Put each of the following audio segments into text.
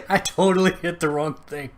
I totally hit the wrong thing.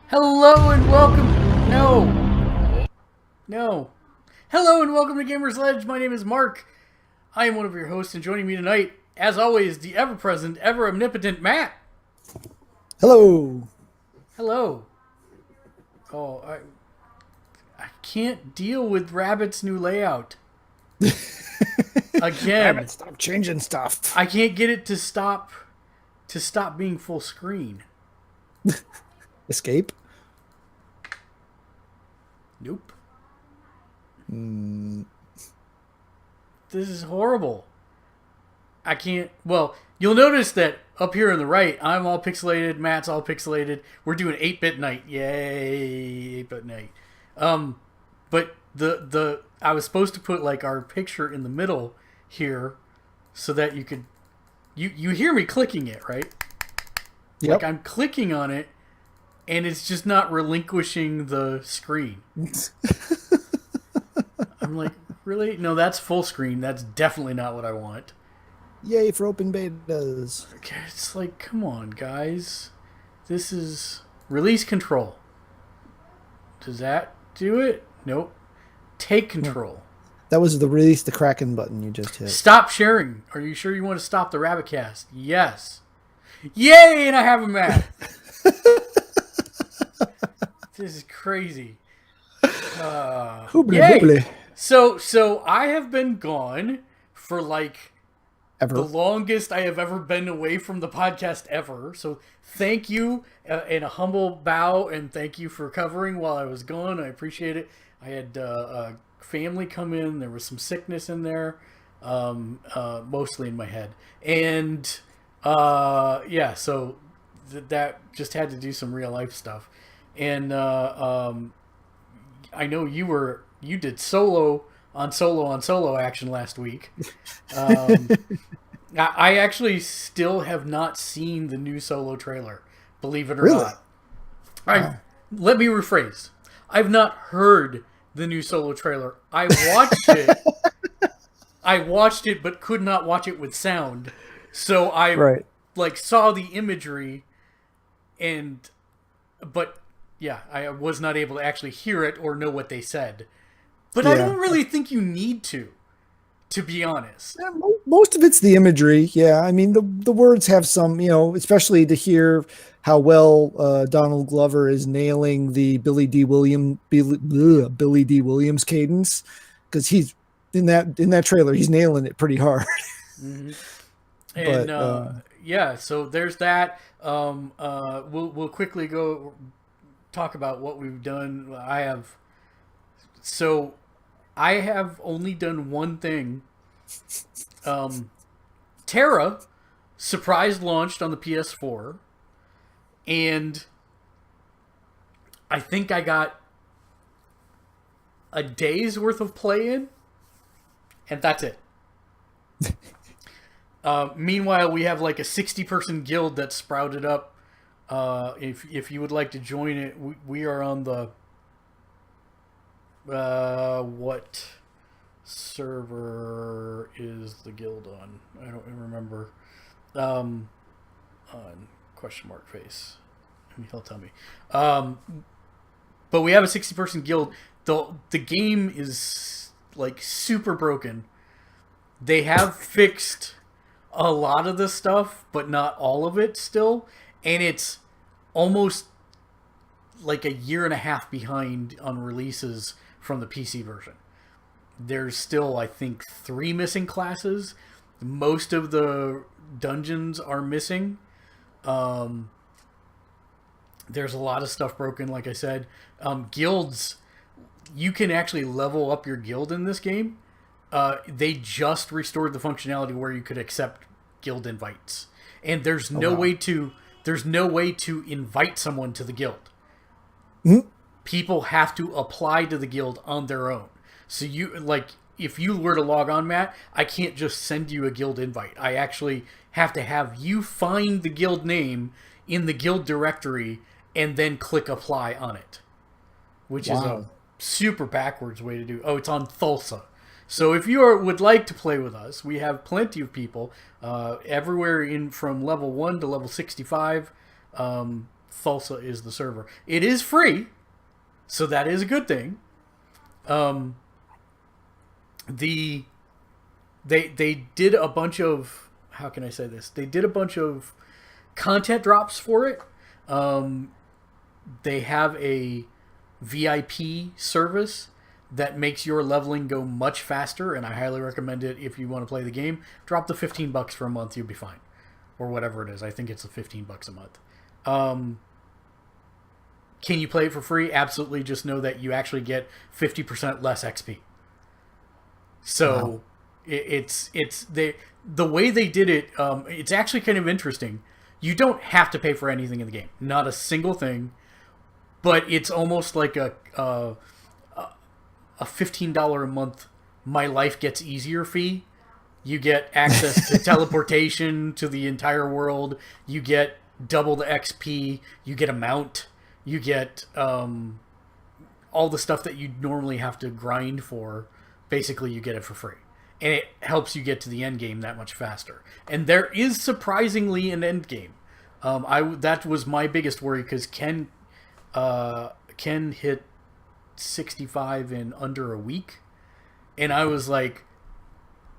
Hello and welcome. No. Hello and welcome to Gamersledge. My name is Mark. I am one of your hosts, and joining me tonight, as always, the ever-present, ever-omnipotent Matt. Hello. Hello. Oh, I can't deal with Rabbit's new layout. Again. Rabbit, stop changing stuff. I can't get it to stop being full screen. Escape? Nope. This is horrible. I can't... Well, you'll notice that up here on the right, I'm all pixelated, Matt's all pixelated. We're doing 8-bit night. Yay, 8-bit night. But I was supposed to put like our picture in the middle here so that you could... You hear me clicking it, right? Yep. Like I'm clicking on it, and it's just not relinquishing the screen. I'm like, really? No, that's full screen. That's definitely not what I want. Yay for open betas. Okay, it's like, come on, guys. This is release control. Does that do it? Nope. Take control. That was the release the Kraken button you just hit. Stop sharing. Are you sure you want to stop the Rabbitcast? Yes. Yay, and I have a map. This is crazy. Yay. So I have been gone for like Ever. the longest I have ever been away from the podcast ever. So thank you, and a humble bow, and thank you for covering while I was gone. I appreciate it. I had family come in. There was some sickness in there, mostly in my head, and so that just had to do some real life stuff. And I know you did solo on solo action last week. I actually still have not seen the new solo trailer, believe it or not. Let me rephrase. I've not heard the new solo trailer. I watched it, but could not watch it with sound. So I saw the imagery, but I was not able to actually hear it or know what they said. But I don't really think you need to be honest. Yeah, most of it's the imagery. Yeah, I mean the words have some, especially to hear how well Donald Glover is nailing the Billy D. Williams cadence, because he's in that trailer. He's nailing it pretty hard. Mm-hmm. And but, so there's that. We'll quickly go talk about what we've done. I have only done one thing. Terra surprise launched on the PS4, and I think I got a day's worth of play in, and that's it. Meanwhile, we have like a 60-person guild that sprouted up. If you would like to join it, we are on the what server is the guild on? I don't remember. On question mark face. He'll tell me. But we have a 60-person guild. The game is like super broken. They have fixed a lot of the stuff, but not all of it still, and it's almost like a year and a half behind on releases from the PC version. There's still, I think, 3 missing classes. Most of the dungeons are missing. There's a lot of stuff broken, like I said. Guilds, you can actually level up your guild in this game. They just restored the functionality where you could accept guild invites, and there's no way to invite someone to the guild. Mm-hmm. People have to apply to the guild on their own. So you, like, if you were to log on, Matt, I can't just send you a guild invite. I actually have to have you find the guild name in the guild directory and then click apply on it, which is a super backwards way to do. Oh, it's on Thulsa. So if you would like to play with us, we have plenty of people everywhere in from level 1 to level 65. Thulsa is the server. It is free, so that is a good thing. They did a bunch of, how can I say this? They did a bunch of content drops for it. They have a VIP service that makes your leveling go much faster, and I highly recommend it if you want to play the game. Drop the $15 for a month, you'll be fine. Or whatever it is. I think it's the $15 a month. Can you play it for free? Absolutely. Just know that you actually get 50% less XP. So it's the way they did it. It's actually kind of interesting. You don't have to pay for anything in the game, not a single thing. But it's almost like a $15 a month My Life Gets Easier fee. You get access to teleportation to the entire world. You get double the XP. You get a mount. You get all the stuff that you normally have to grind for. Basically, you get it for free. And it helps you get to the end game that much faster. And there is surprisingly an end game. That was my biggest worry, because Ken hit 65 in under a week. And I was like,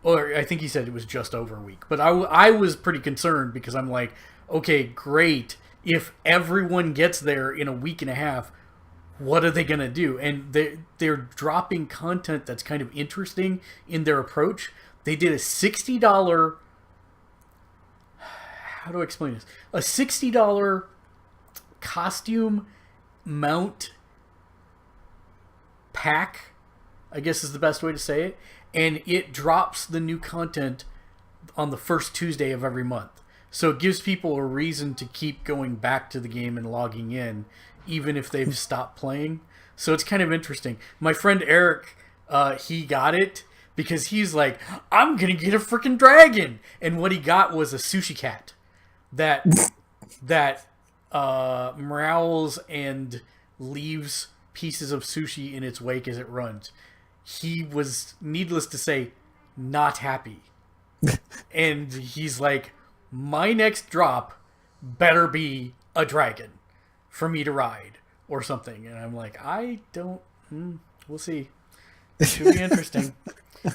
or I think he said it was just over a week. But I was pretty concerned, because I'm like, okay, great. If everyone gets there in a week and a half, what are they going to do? And they're dropping content that's kind of interesting in their approach. They did a $60... How do I explain this? A $60 costume mount pack, I guess is the best way to say it. And it drops the new content on the first Tuesday of every month. So it gives people a reason to keep going back to the game and logging in, even if they've stopped playing. So it's kind of interesting. My friend Eric, he got it because he's like, I'm going to get a freaking dragon. And what he got was a sushi cat that morales and leaves pieces of sushi in its wake as it runs. He was, needless to say, not happy. And he's like, my next drop better be a dragon for me to ride or something. And I'm like, I don't, we'll see. It should be interesting.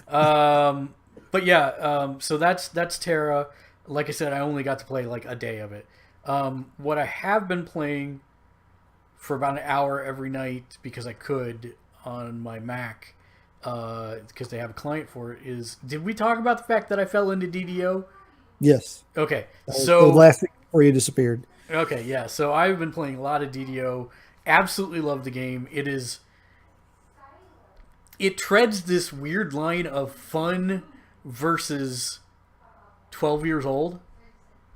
But yeah, so that's Terra. Like I said, I only got to play like a day of it. What I have been playing for about an hour every night, because I could on my Mac, because they have a client for it, is, did we talk about the fact that I fell into DDO? Yes. Okay. So last week before you disappeared. Okay, yeah. So I've been playing a lot of DDO. Absolutely love the game. It treads this weird line of fun versus 12 years old.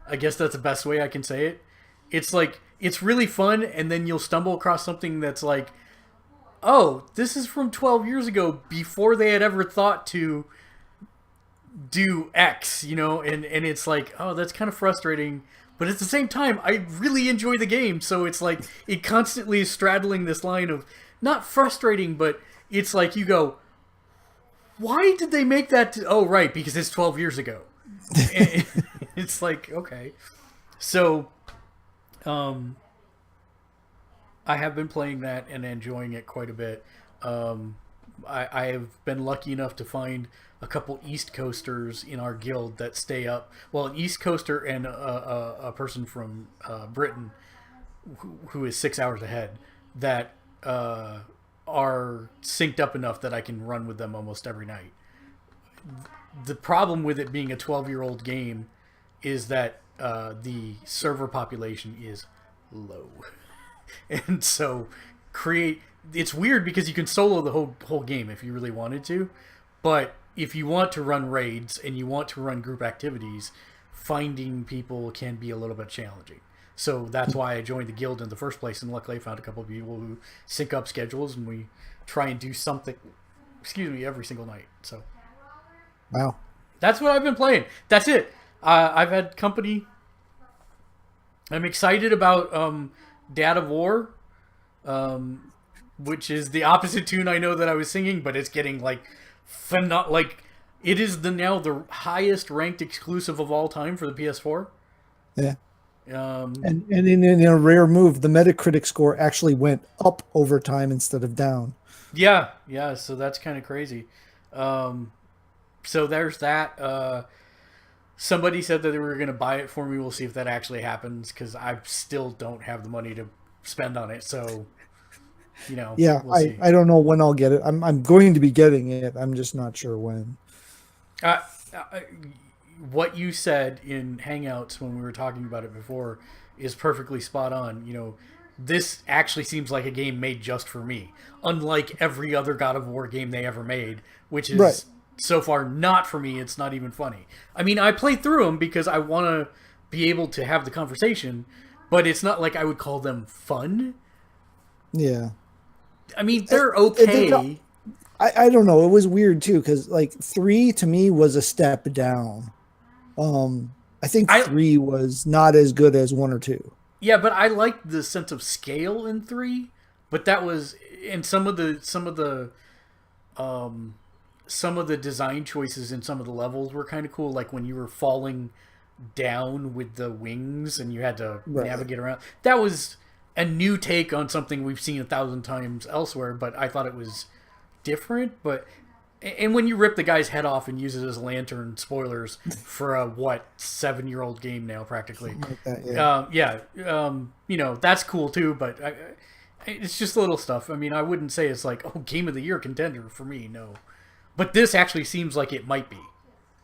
I guess that's the best way I can say it. It's like, it's really fun, and then you'll stumble across something that's like, oh, this is from 12 years ago, before they had ever thought to do X, you know, and it's like, oh, that's kind of frustrating. But at the same time, I really enjoy the game, so it's like, it constantly is straddling this line of, not frustrating, but it's like, you go, why did they make that? Oh, right, because it's 12 years ago. And it's like, okay. So, I have been playing that and enjoying it quite a bit. I have been lucky enough to find a couple East Coasters in our guild that stay up. Well, an East Coaster and a person from Britain who is 6 hours ahead. that are synced up enough that I can run with them almost every night. The problem with it being a 12-year-old game is that the server population is low. And so create it's weird because you can solo the whole game if you really wanted to, but if you want to run raids and you want to run group activities, finding people can be a little bit challenging. So that's why I joined the guild in the first place, and luckily I found a couple of people who sync up schedules, and we try and do something, every single night. So Wow. that's what I've been playing. That's it. I've had company. I'm excited about Dad of War, which is the opposite tune I know that I was singing, but it's getting it is now the highest ranked exclusive of all time for the PS4. Yeah. And in a rare move, the Metacritic score actually went up over time instead of down. Yeah. So that's kind of crazy. So there's that. Somebody said that they were going to buy it for me. We'll see if that actually happens, because I still don't have the money to spend on it. So, yeah, we'll see. I don't know when I'll get it. I'm going to be getting it. I'm just not sure when. What you said in Hangouts when we were talking about it before is perfectly spot on. This actually seems like a game made just for me, unlike every other God of War game they ever made, which is right. So far not for me. It's not even funny. I mean, I play through them because I want to be able to have the conversation, but it's not like I would call them fun. Yeah. I mean, they're okay. I don't know. It was weird too, because 3 to me was a step down. I think 3 was not as good as 1 or 2. Yeah, but I liked the sense of scale in 3. But that was, and some of the design choices in some of the levels were kind of cool. Like when you were falling down with the wings and you had to navigate around. That was a new take on something we've seen 1,000 times elsewhere. But I thought it was different. And when you rip the guy's head off and use it as a lantern, spoilers for a 7-year-old game now practically. Like that, yeah. That's cool too. But it's just little stuff. I mean, I wouldn't say it's like game of the year contender for me. No, but this actually seems like it might be.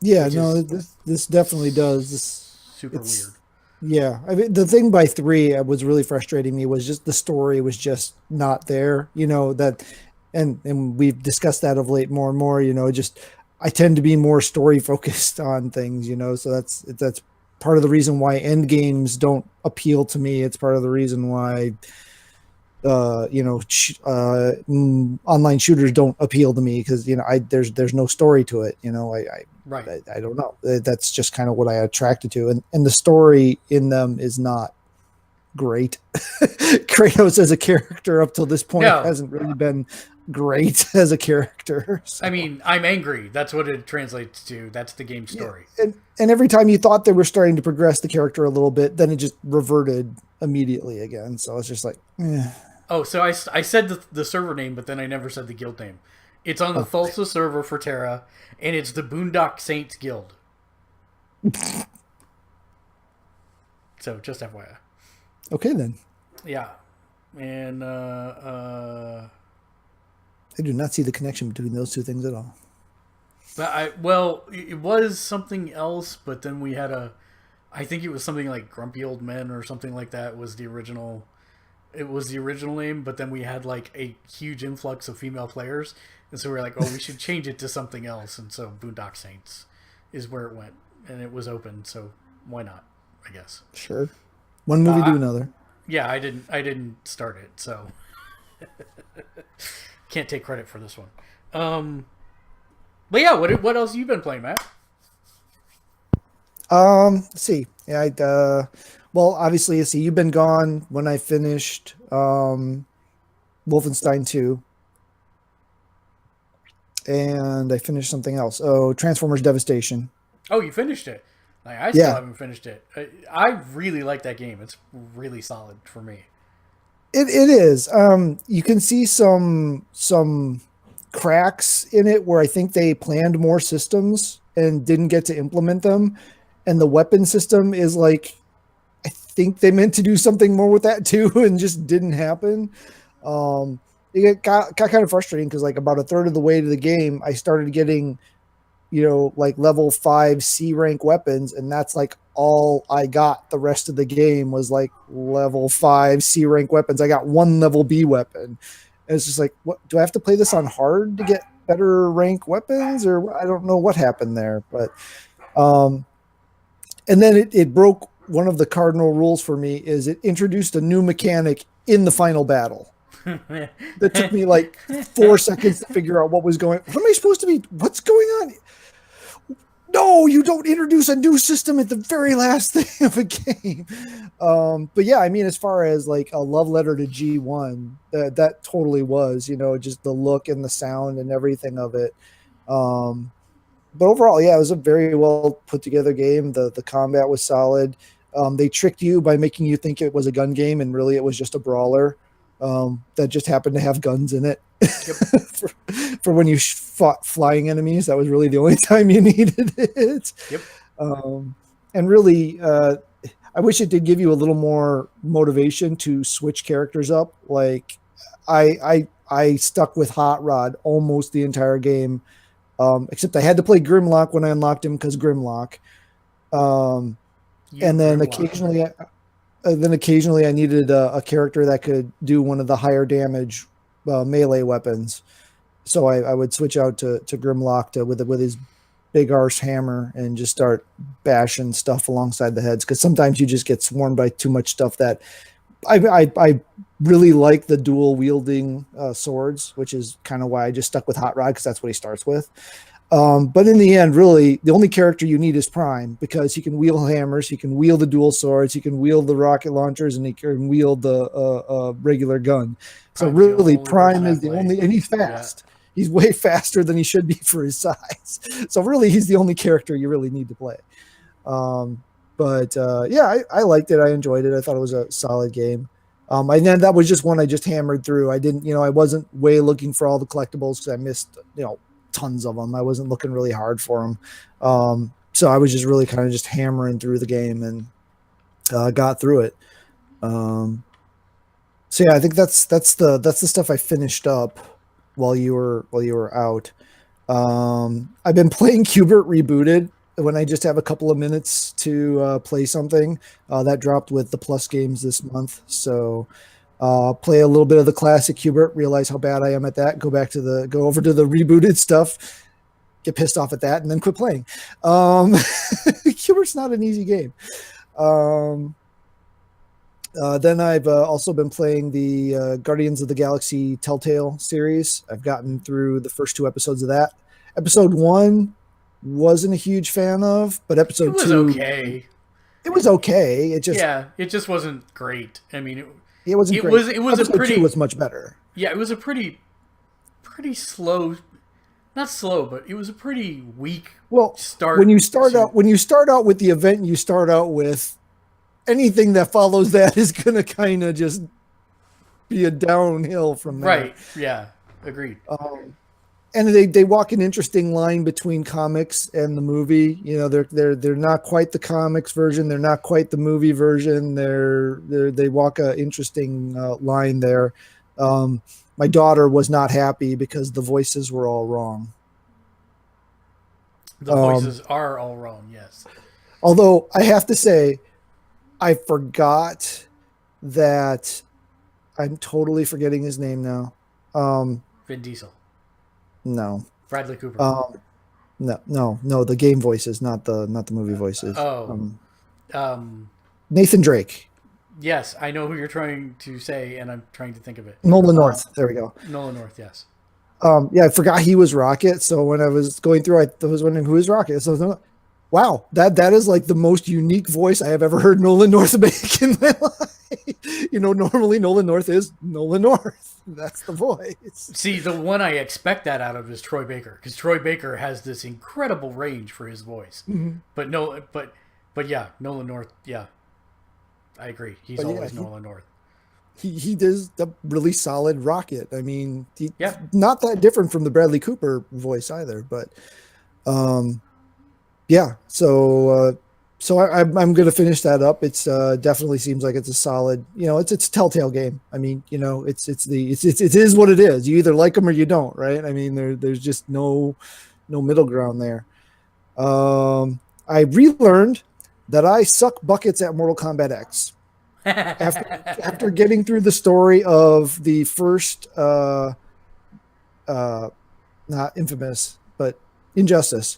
Yeah, no, this definitely does. Super weird. Yeah, I mean, the thing by 3 was really frustrating me was just the story was just not there. That. And we've discussed that of late more and more, I tend to be more story focused on things, so that's part of the reason why end games don't appeal to me. It's part of the reason why, online shooters don't appeal to me, because, there's no story to it. I don't know. That's just kind of what I attracted to. And the story in them is not great. Kratos as a character up till this point hasn't really been great as a character. So. I mean, I'm angry. That's what it translates to. That's the game story. Yeah. And every time you thought they were starting to progress the character a little bit, then it just reverted immediately again. So it's just like, Oh, so I said the server name, but then I never said the guild name. It's on the Thulsa server for Terra, and it's the Boondock Saints Guild. So just FYI. Okay, then. Yeah. And I do not see the connection between those two things at all. But it was something else, but then we had I think it was something like Grumpy Old Men or something like that was the original. It was the original name, but then we had like a huge influx of female players, and so we were like, oh, we should change it to something else, and so Boondock Saints is where it went, and it was open, so why not? I guess. Sure. One movie to another. Yeah, I didn't start it, so can't take credit for this one. But yeah, what else have you been playing, Matt? Let's see. Yeah, well, obviously, you've been gone when I finished Wolfenstein 2. And I finished something else. Oh, Transformers Devastation. Oh, you finished it. I still haven't finished it. I really like that game. It's really solid for me. It is. You can see some cracks in it where I think they planned more systems and didn't get to implement them. And the weapon system is like, I think they meant to do something more with that too and just didn't happen. It got kind of frustrating because like about a third of the way to the game, I started getting, like level 5 C rank weapons, and that's like all I got. The rest of the game was like level 5 C rank weapons. I got one level B weapon. And it's just like, what do I have to play this on hard to get better rank weapons, or I don't know what happened there, but um and then it broke one of the cardinal rules for me. Is it introduced a new mechanic in the final battle that took me like 4 seconds to figure out what was going. What am I supposed to be? What's going on? No, you don't introduce a new system at the very last thing of a game. But yeah, I mean, as far as like a love letter to G1, that totally was, just the look and the sound and everything of it. But overall, yeah, it was a very well put together game. The combat was solid. They tricked you by making you think it was a gun game, and really it was just a brawler that just happened to have guns in it. Yep. for when you fought flying enemies, that was really the only time you needed it. Yep. And really, I wish it did give you a little more motivation to switch characters up. Like I stuck with Hot Rod almost the entire game. Except I had to play Grimlock when I unlocked him because Grimlock. And then occasionally I needed a character that could do one of the higher damage melee weapons. So I would switch out to Grimlock with his big arse hammer and just start bashing stuff alongside the heads. Because sometimes you just get swarmed by too much stuff that I really like the dual wielding swords, which is kind of why I just stuck with Hot Rod, because that's what he starts with. But in the end, really, the only character you need is Prime, because he can wield hammers, he can wield the dual swords, he can wield the rocket launchers, and he can wield the regular gun. So really, Prime is the only, and he's fast. Yeah. He's way faster than he should be for his size. So really, he's the only character you really need to play. But yeah, I liked it. I enjoyed it. I thought it was a solid game. And then that was just one I just hammered through. I didn't, I wasn't way looking for all the collectibles because I missed, tons of them. I wasn't looking really hard for them. So I was just really kind of just hammering through the game and got through it. So yeah, I think that's the stuff I finished up while you were out. I've been playing Qbert Rebooted when I just have a couple of minutes to play something. That dropped with the Plus games this month. So play a little bit of the classic Qbert, realize how bad I am at that, go over to the rebooted stuff, get pissed off at that, and then quit playing. Qbert's not an easy game. Then I've also been playing the Guardians of the Galaxy Telltale series. I've gotten through the first 2 episodes of that. Episode 1 wasn't a huge fan of, but episode 2 okay. It was okay. It just wasn't great. I mean, it wasn't great. It was episode a pretty 2 was much better. Yeah, it was a pretty slow, not slow, but it was a pretty weak start. When you start out with the event you start out with, anything that follows that is going to kind of just be a downhill from there. Right. Yeah. Agreed. And they walk an interesting line between comics and the movie. They're not quite the comics version. They're not quite the movie version. They walk an interesting line there. My daughter was not happy because the voices were all wrong. The voices are all wrong. Yes. Although I have to say, I forgot that I'm totally forgetting his name now. Vin Diesel. No. Bradley Cooper. No. The game voices, not the movie voices. Nathan Drake. Yes, I know who you're trying to say, and I'm trying to think of it. Nolan North. There we go. Nolan North. Yes. Yeah, I forgot he was Rocket. So when I was going through, I was wondering who is Rocket. So wow, that is like the most unique voice I have ever heard Nolan North make in my life. Normally Nolan North is Nolan North. That's the voice. See, the one I expect that out of is Troy Baker, because Troy Baker has this incredible range for his voice. Mm-hmm. But yeah, Nolan North. Yeah, I agree. He's always Nolan North. He does the really solid Rocket. I mean, not that different from the Bradley Cooper voice either. But yeah, so So I'm going to finish that up. It's definitely seems like it's a solid, it's a Telltale game. I mean, it is what it is. You either like them or you don't, right? I mean, there's just no middle ground there. I relearned that I suck buckets at Mortal Kombat X after getting through the story of the first not Infamous, but Injustice.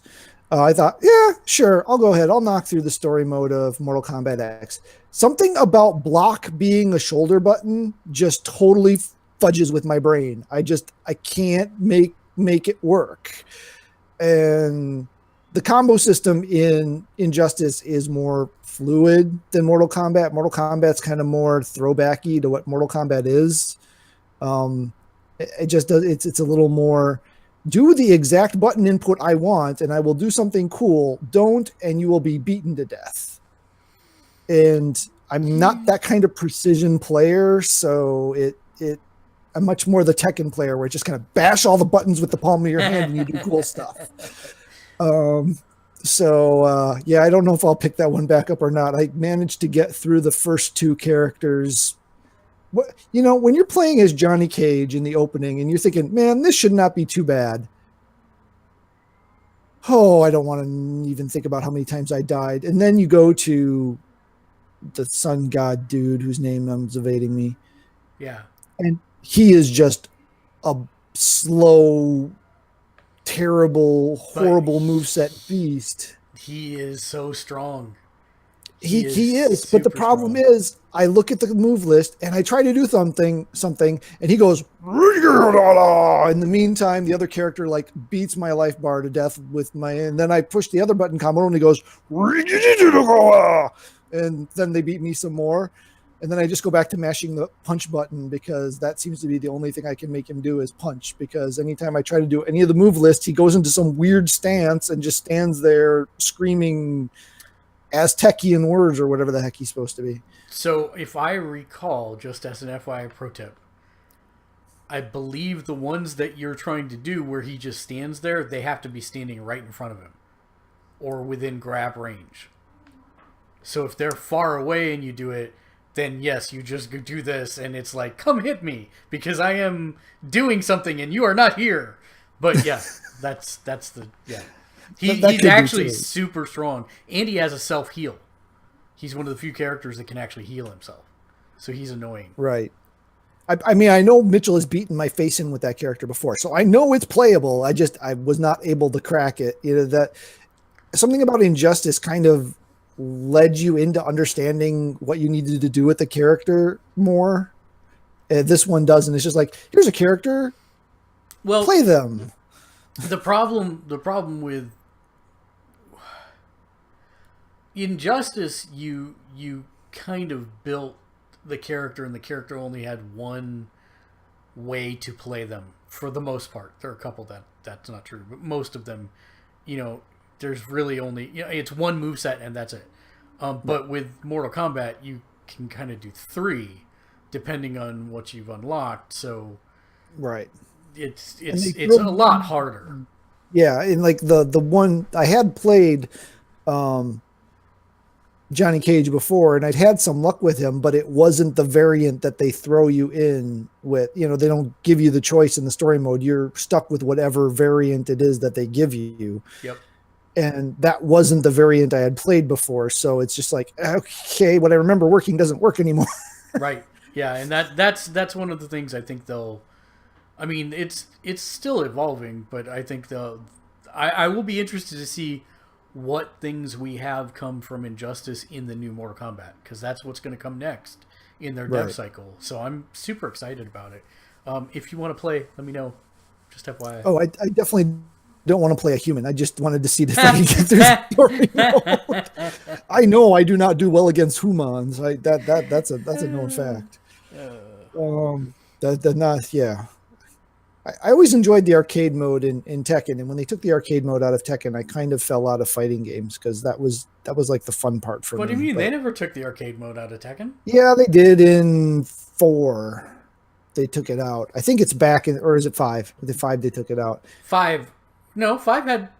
I thought, yeah, sure, I'll go ahead. I'll knock through the story mode of Mortal Kombat X. Something about block being a shoulder button just totally fudges with my brain. I can't make it work. And the combo system in Injustice is more fluid than Mortal Kombat. Mortal Kombat's kind of more throwbacky to what Mortal Kombat is. It just does. It's a little more. Do the exact button input I want, and I will do something cool. Don't, and you will be beaten to death. And I'm not that kind of precision player, so I'm much more the Tekken player, where it just kind of bash all the buttons with the palm of your hand and you do cool stuff. Yeah, I don't know if I'll pick that one back up or not. I managed to get through the first two characters. When you're playing as Johnny Cage in the opening and you're thinking, man, this should not be too bad. Oh, I don't want to even think about how many times I died. And then you go to the sun god dude whose name is evading me. Yeah. And he is just a slow, terrible, horrible moveset beast. He is so strong. He is, but the problem is, I look at the move list and I try to do something, and he goes. In the meantime, the other character beats my life bar to death and then I push the other button combo and he goes, and then they beat me some more, and then I just go back to mashing the punch button because that seems to be the only thing I can make him do is punch. Because anytime I try to do any of the move list, he goes into some weird stance and just stands there screaming Aztecian words or whatever the heck he's supposed to be. So if I recall, just as an FYI pro tip, I believe the ones that you're trying to do where he just stands there, they have to be standing right in front of him or within grab range. So if they're far away and you do it, then yes, you just do this and it's like, come hit me because I am doing something and you are not here. But yeah, that's the, yeah. He's actually super strong, and he has a self-heal. He's one of the few characters that can actually heal himself. So he's annoying. Right. I mean, I know Mitchell has beaten my face in with that character before, so I know it's playable. I was not able to crack it. That something about Injustice kind of led you into understanding what you needed to do with the character more. This one doesn't. It's just like, here's a character. Well, play them. The problem with Injustice, you kind of built the character, and the character only had one way to play them for the most part. There are a couple that's not true, but most of them, there's really only it's one moveset and that's it. But with Mortal Kombat, you can kind of do three, depending on what you've unlocked. So, right, it's a lot harder. Yeah, and the one I had played Johnny Cage before, and I'd had some luck with him, but it wasn't the variant that they throw you in with. They don't give you the choice in the story mode. You're stuck with whatever variant it is that they give you. Yep. And that wasn't the variant I had played before, so it's just like, okay, what I remember working doesn't work anymore. Right. Yeah, and that's one of the things I think they'll. I mean, it's still evolving, but I think I will be interested to see what things we have come from Injustice in the new Mortal Kombat, because that's what's going to come next in their dev cycle. So I'm super excited about it. If you want to play, let me know. Just FYI. Oh, I definitely don't want to play a human. I just wanted to see if I can get through the story mode. I know I do not do well against humans. That's a known fact. Yeah. I always enjoyed the arcade mode in Tekken, and when they took the arcade mode out of Tekken, I kind of fell out of fighting games because that was like the fun part for me. What do you mean? They never took the arcade mode out of Tekken? Yeah, they did in 4. They took it out. I think it's back in, or is it 5? The 5 they took it out. 5. No, 5 had.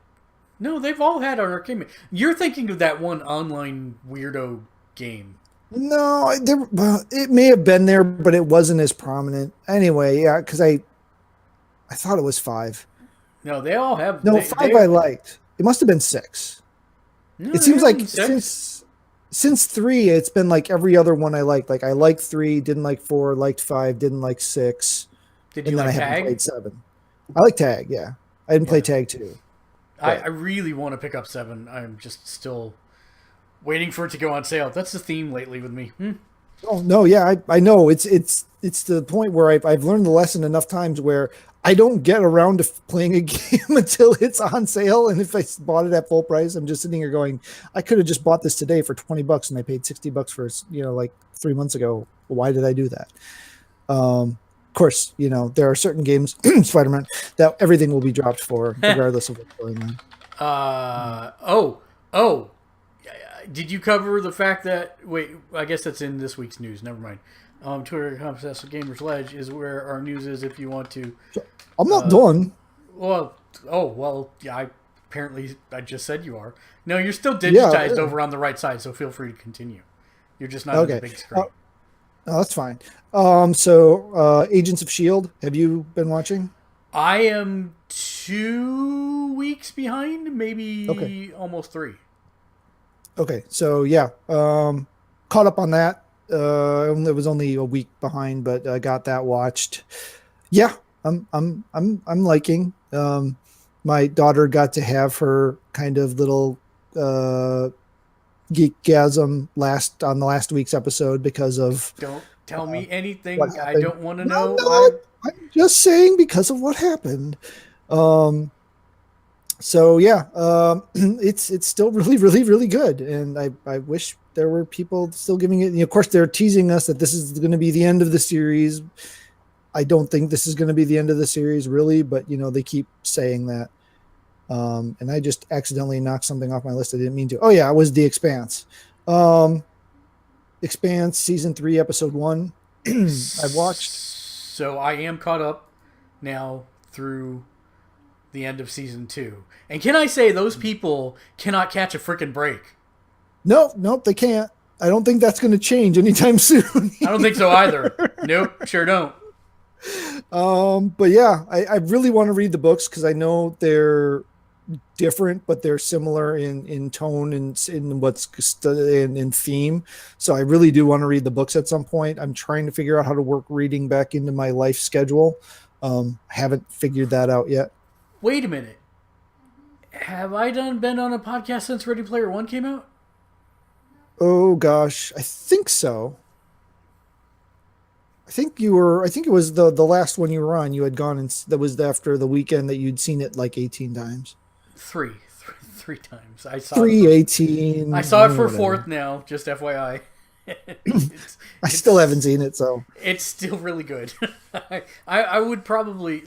No, they've all had an arcade. You're thinking of that one online weirdo game. No, well, it may have been there, but it wasn't as prominent. Anyway, yeah, because I thought it was 5. No, they all have. No, 5 I liked. It must have been 6. No, It seems like six. since 3, it's been like every other one I liked. Like I liked 3, didn't like 4, liked 5, didn't like 6, Did and you then like I haven't Tag? played 7. I like Tag, yeah. I didn't play Tag 2. I really want to pick up 7. I'm just still waiting for it to go on sale. That's the theme lately with me. Oh no, yeah, I know. It's the point where I've learned the lesson enough times where I don't get around to playing a game until it's on sale. And if I bought it at full price, I'm just sitting here going, I could have just bought this today for $20 and I paid $60 for, like 3 months ago. Why did I do that? Of course, there are certain games, Spider-Man, that everything will be dropped for, regardless of what's going on. Oh. Did you cover the fact that, wait, I guess that's in this week's news. Never mind. Twitter obsessed with Gamersledge is where our news is if you want to. I'm not done. Well, yeah, I just said you are. No, you're still digitized over on the right side, so feel free to continue. You're just not on the big screen. No, that's fine. So Agents of S.H.I.E.L.D., have you been watching? I am 2 weeks behind, maybe almost 3. Okay, so yeah, caught up on that. It was only a week behind, but I got that watched. Yeah, I'm liking. My daughter got to have her kind of little geekgasm on the last week's episode because of. Don't tell me anything. I don't want to know. No, I'm just saying because of what happened. So yeah, it's still really, really, really good, and I wish there were people still giving it. Of course, they're teasing us that this is going to be the end of the series. I don't think this is going to be the end of the series, really, but they keep saying that. And I just accidentally knocked something off my list I didn't mean to. Oh yeah, it was The Expanse. Expanse season 3, episode 1. I've watched. So I am caught up now through the end of season 2. And can I say those people cannot catch a freaking break? Nope, they can't. I don't think that's going to change anytime soon. I don't think so either. Nope, sure don't. But yeah, I really want to read the books because I know they're different, but they're similar in tone and in what's in theme. So I really do want to read the books at some point. I'm trying to figure out how to work reading back into my life schedule. Haven't figured that out yet. Wait a minute. Have I been on a podcast since Ready Player One came out? Oh gosh, I think so. I think it was the last one you were on. You had gone, and that was after the weekend that you'd seen it like 18 times. Three times. I saw 18. I saw it for fourth now, just FYI. I still haven't seen it, so it's still really good. I would probably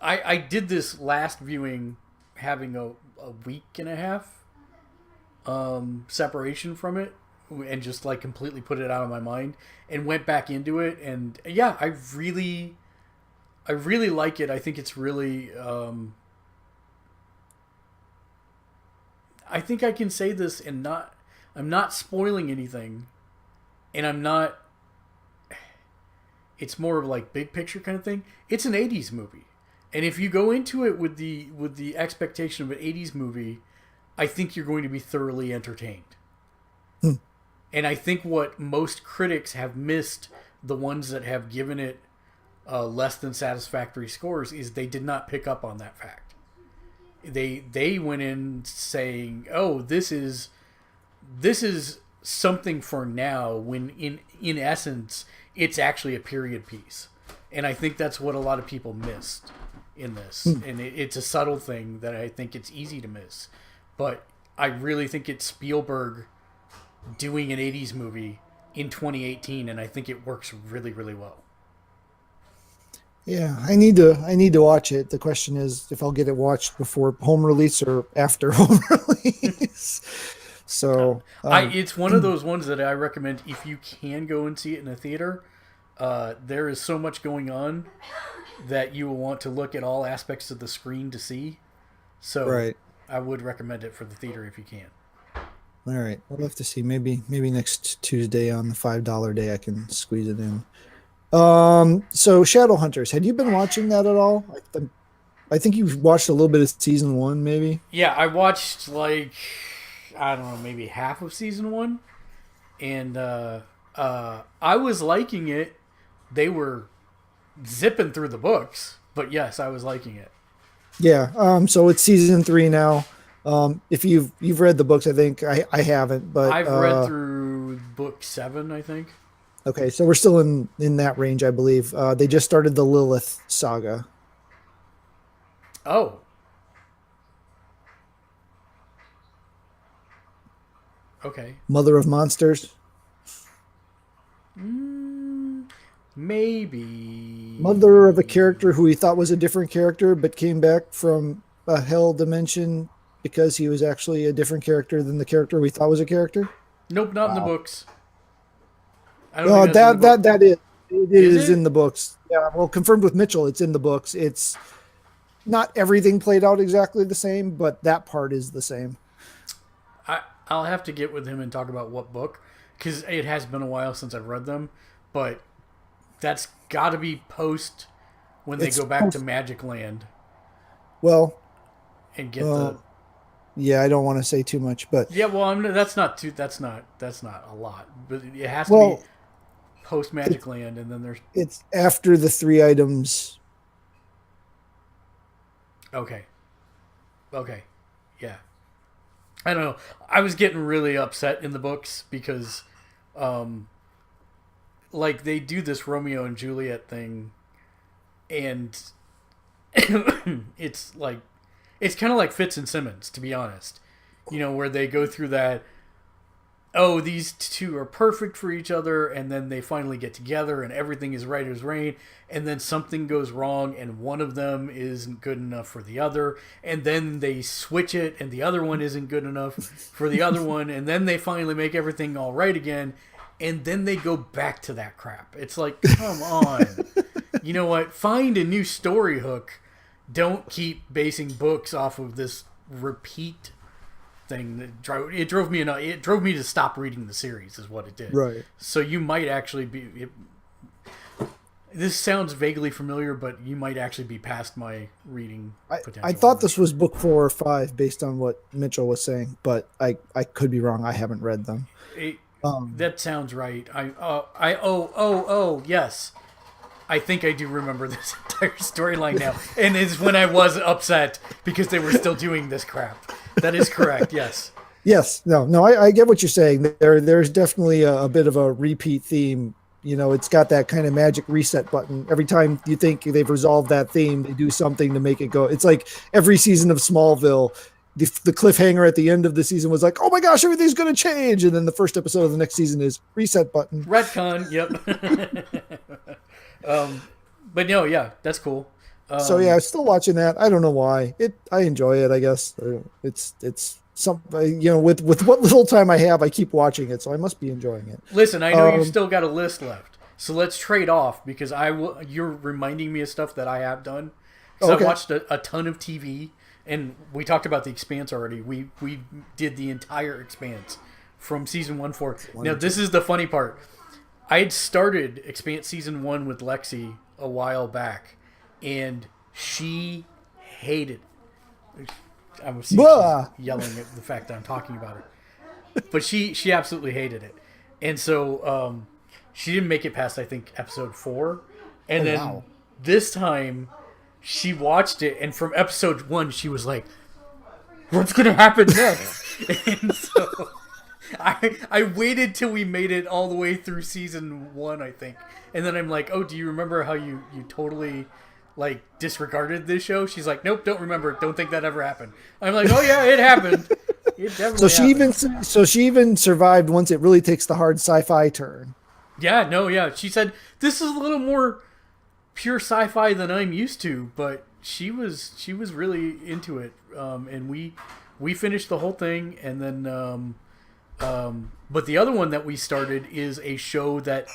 I did this last viewing having a week and a half separation from it, and just like completely put it out of my mind and went back into it, and yeah, I really like it. I think it's really I think I can say this and I'm not spoiling anything, and it's more of like big picture kind of thing. It's an 80s movie. And if you go into it with the expectation of an 80s movie, I think you're going to be thoroughly entertained. And I think what most critics have missed, the ones that have given it less than satisfactory scores, is they did not pick up on that fact. They went in saying, "Oh, this is something for now," when in essence it's actually a period piece. And I think that's what a lot of people missed in this. And it's a subtle thing that I think it's easy to miss. But I really think it's Spielberg doing an 80s movie in 2018, and I think it works really, really well. Yeah, I need to watch it. The question is if I'll get it watched before home release or after home release. So it's one of those ones that I recommend if you can go and see it in a theater. there is so much going on that you will want to look at all aspects of the screen to see. So Right. I would recommend it for the theater if you can. All right. We'll have to see. Maybe next Tuesday on the $5 day I can squeeze it in. So Shadowhunters, had you been watching that at all? I think you've watched a little bit of season 1, maybe. Yeah, I watched like I don't know, maybe half of season 1, and I was liking it. They were zipping through the books, but yes, I was liking it. Yeah. So it's season 3 now. If you've read the books, I think I haven't, but I've read through book 7, I think. okay, so we're still in that range, I believe. They just started the Lilith saga. Oh, okay. Mother of Monsters. Maybe. Mother of a character who he thought was a different character, but came back from a hell dimension because he was actually a different character than the character we thought was a character. Nope, not in the Wow. books. I don't No, think that's in the book. that is it Is is it? in the books. Yeah, well, confirmed with Mitchell, it's in the books. It's not everything played out exactly the same, but that part is the same. I'll have to get with him and talk about what book, because it has been a while since I've read them. But that's got to be post when they It's go back to post- Magic Land well, and get uh, yeah, I don't want to say too much, but Yeah, well, that's not too. That's not a lot, but it has to well, be post Magic Land, and then there's it's after the 3 items. okay, okay, yeah. I don't know. I was getting really upset in the books because, like they do this Romeo and Juliet thing, and it's like it's kind of like Fitz and Simmons, to be honest. Where they go through that. Oh, these two are perfect for each other, and then they finally get together, and everything is right as rain, and then something goes wrong, and one of them isn't good enough for the other, and then they switch it, and the other one isn't good enough for the other one, and then they finally make everything all right again, and then they go back to that crap. It's like, come on. You know what? Find a new story hook. Don't keep basing books off of this repeat thing that drove me to stop reading the series is what it did. Right. So you might actually be this sounds vaguely familiar, but you might actually be past my reading potential. I thought this was book 4 or 5 based on what Mitchell was saying, but I could be wrong. I haven't read them. That sounds right. Yes. I think I do remember this entire storyline now. And it's when I was upset because they were still doing this crap. That is correct, yes. Yes, no, I get what you're saying. There's definitely a bit of a repeat theme. It's got that kind of magic reset button. Every time you think they've resolved that theme, they do something to make it go. It's like every season of Smallville, the cliffhanger at the end of the season was like, oh my gosh, everything's going to change. And then the first episode of the next season is reset button. Retcon, yep. But no, yeah, that's cool. So yeah, I'm still watching that. I don't know why. I enjoy it, I guess. It's some with what little time I have, I keep watching it, so I must be enjoying it. Listen, I know you've still got a list left, so let's trade off because you're reminding me of stuff that I have done. So Okay. I watched a ton of TV, and we talked about The Expanse already. We did the entire Expanse from season 1 forward. Now this is the funny part. I had started Expanse season 1 with Lexi a while back, and she hated it. I was yelling at the fact that I'm talking about her, but she absolutely hated it, and so she didn't make it past I think episode 4, and then this time she watched it, and from episode 1 she was like, "What's gonna happen next?" And so I waited till we made it all the way through season 1, I think, and then I'm like, "Oh, do you remember how you totally like disregarded this show?" She's like, "Nope, don't remember. Don't think that ever happened." I'm like, "Oh yeah, it happened. It definitely happened." She even survived once it really takes the hard sci-fi turn. Yeah, no, yeah. She said this is a little more pure sci-fi than I'm used to, but she was really into it, and we finished the whole thing, and then but the other one that we started is a show that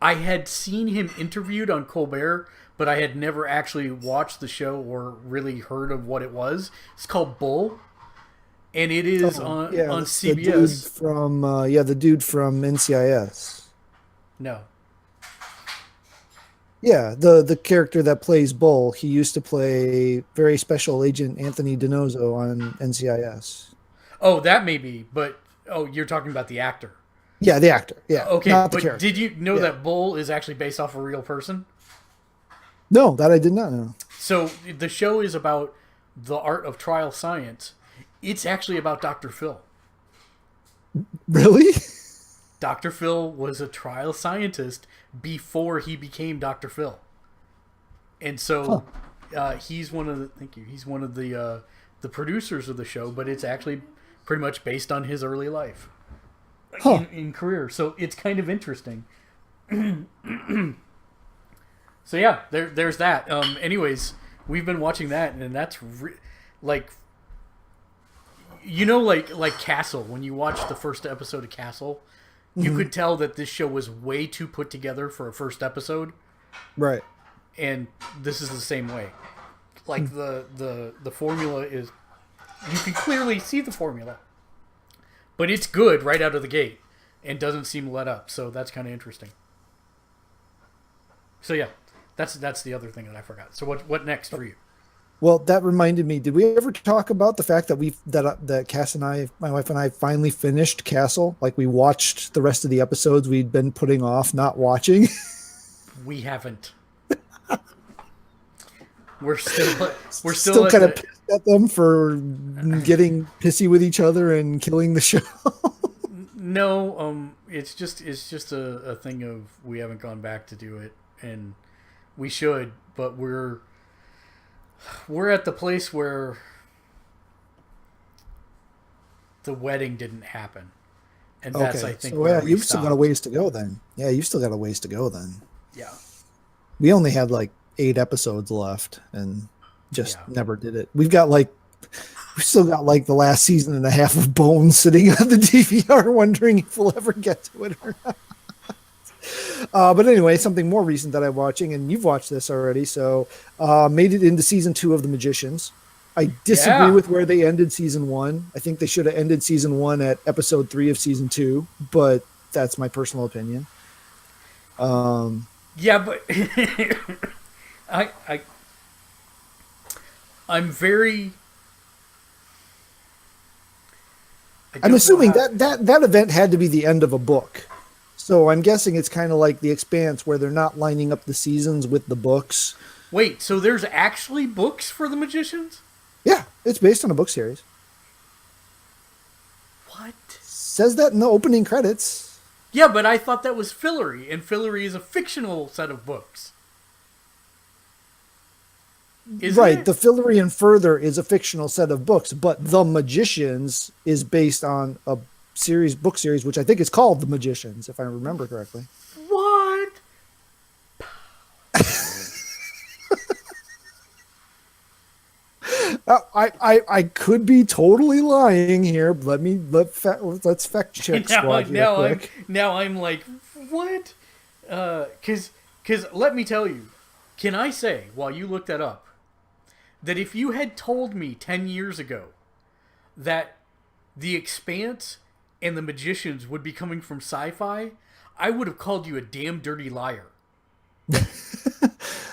I had seen him interviewed on Colbert, but I had never actually watched the show or really heard of what it was. It's called Bull, and it is on CBS. The dude from NCIS. No. Yeah, the character that plays Bull, he used to play Very Special Agent Anthony DiNozzo on NCIS. Oh, that may be, but you're talking about the actor. Yeah, the actor. Yeah. Okay, but did you know that Bull is actually based off a real person? No, that I did not know. So the show is about the art of trial science. It's actually about Dr. Phil. Really? Dr. Phil was a trial scientist before he became Dr. Phil. And so he's one of the producers of the show, but it's actually pretty much based on his early life in career. So it's kind of interesting. So yeah, there's that. Anyways, we've been watching that, and that's like Castle. When you watch the first episode of Castle, you could tell that this show was way too put together for a first episode. Right. And this is the same way. Like the formula is, you can clearly see the formula, but it's good right out of the gate and doesn't seem let up. So that's kind of interesting. So yeah, that's the other thing that I forgot. So what next for you? Well, that reminded me. Did we ever talk about the fact that Cass and I, my wife and I, finally finished Castle? Like, we watched the rest of the episodes we'd been putting off not watching. We haven't. We're still kind of pissed at them for getting pissy with each other and killing the show. No, it's just a thing of we haven't gone back to do it, and we should, but we're at the place where the wedding didn't happen, and that's I think. So yeah, you've still got a ways to go then. Yeah, you've still got a ways to go then. Yeah, we only had like 8 episodes left, and just never did it. We've still got like the last season and a half of Bones sitting on the DVR, wondering if we'll ever get to it or not. But anyway, something more recent that I'm watching, and you've watched this already, so made it into season 2 of The Magicians. I disagree with where they ended season 1. I think they should have ended season 1 at episode 3 of season 2, but that's my personal opinion. Yeah, but I'm very. I'm assuming that event had to be the end of a book. So I'm guessing it's kind of like The Expanse, where they're not lining up the seasons with the books. Wait, so there's actually books for The Magicians? Yeah, it's based on a book series. What? Says that in the opening credits. Yeah, but I thought that was Fillory, and Fillory is a fictional set of books. Right, the Fillory and Further is a fictional set of books, but The Magicians is based on a book series, which I think is called The Magicians, if I remember correctly. What? I could be totally lying here. Let's fact check squad real quick. I'm like, what? Because let me tell you, can I say, while you look that up, that if you had told me 10 years ago that The Expanse and The Magicians would be coming from Sci-Fi, I would have called you a damn dirty liar.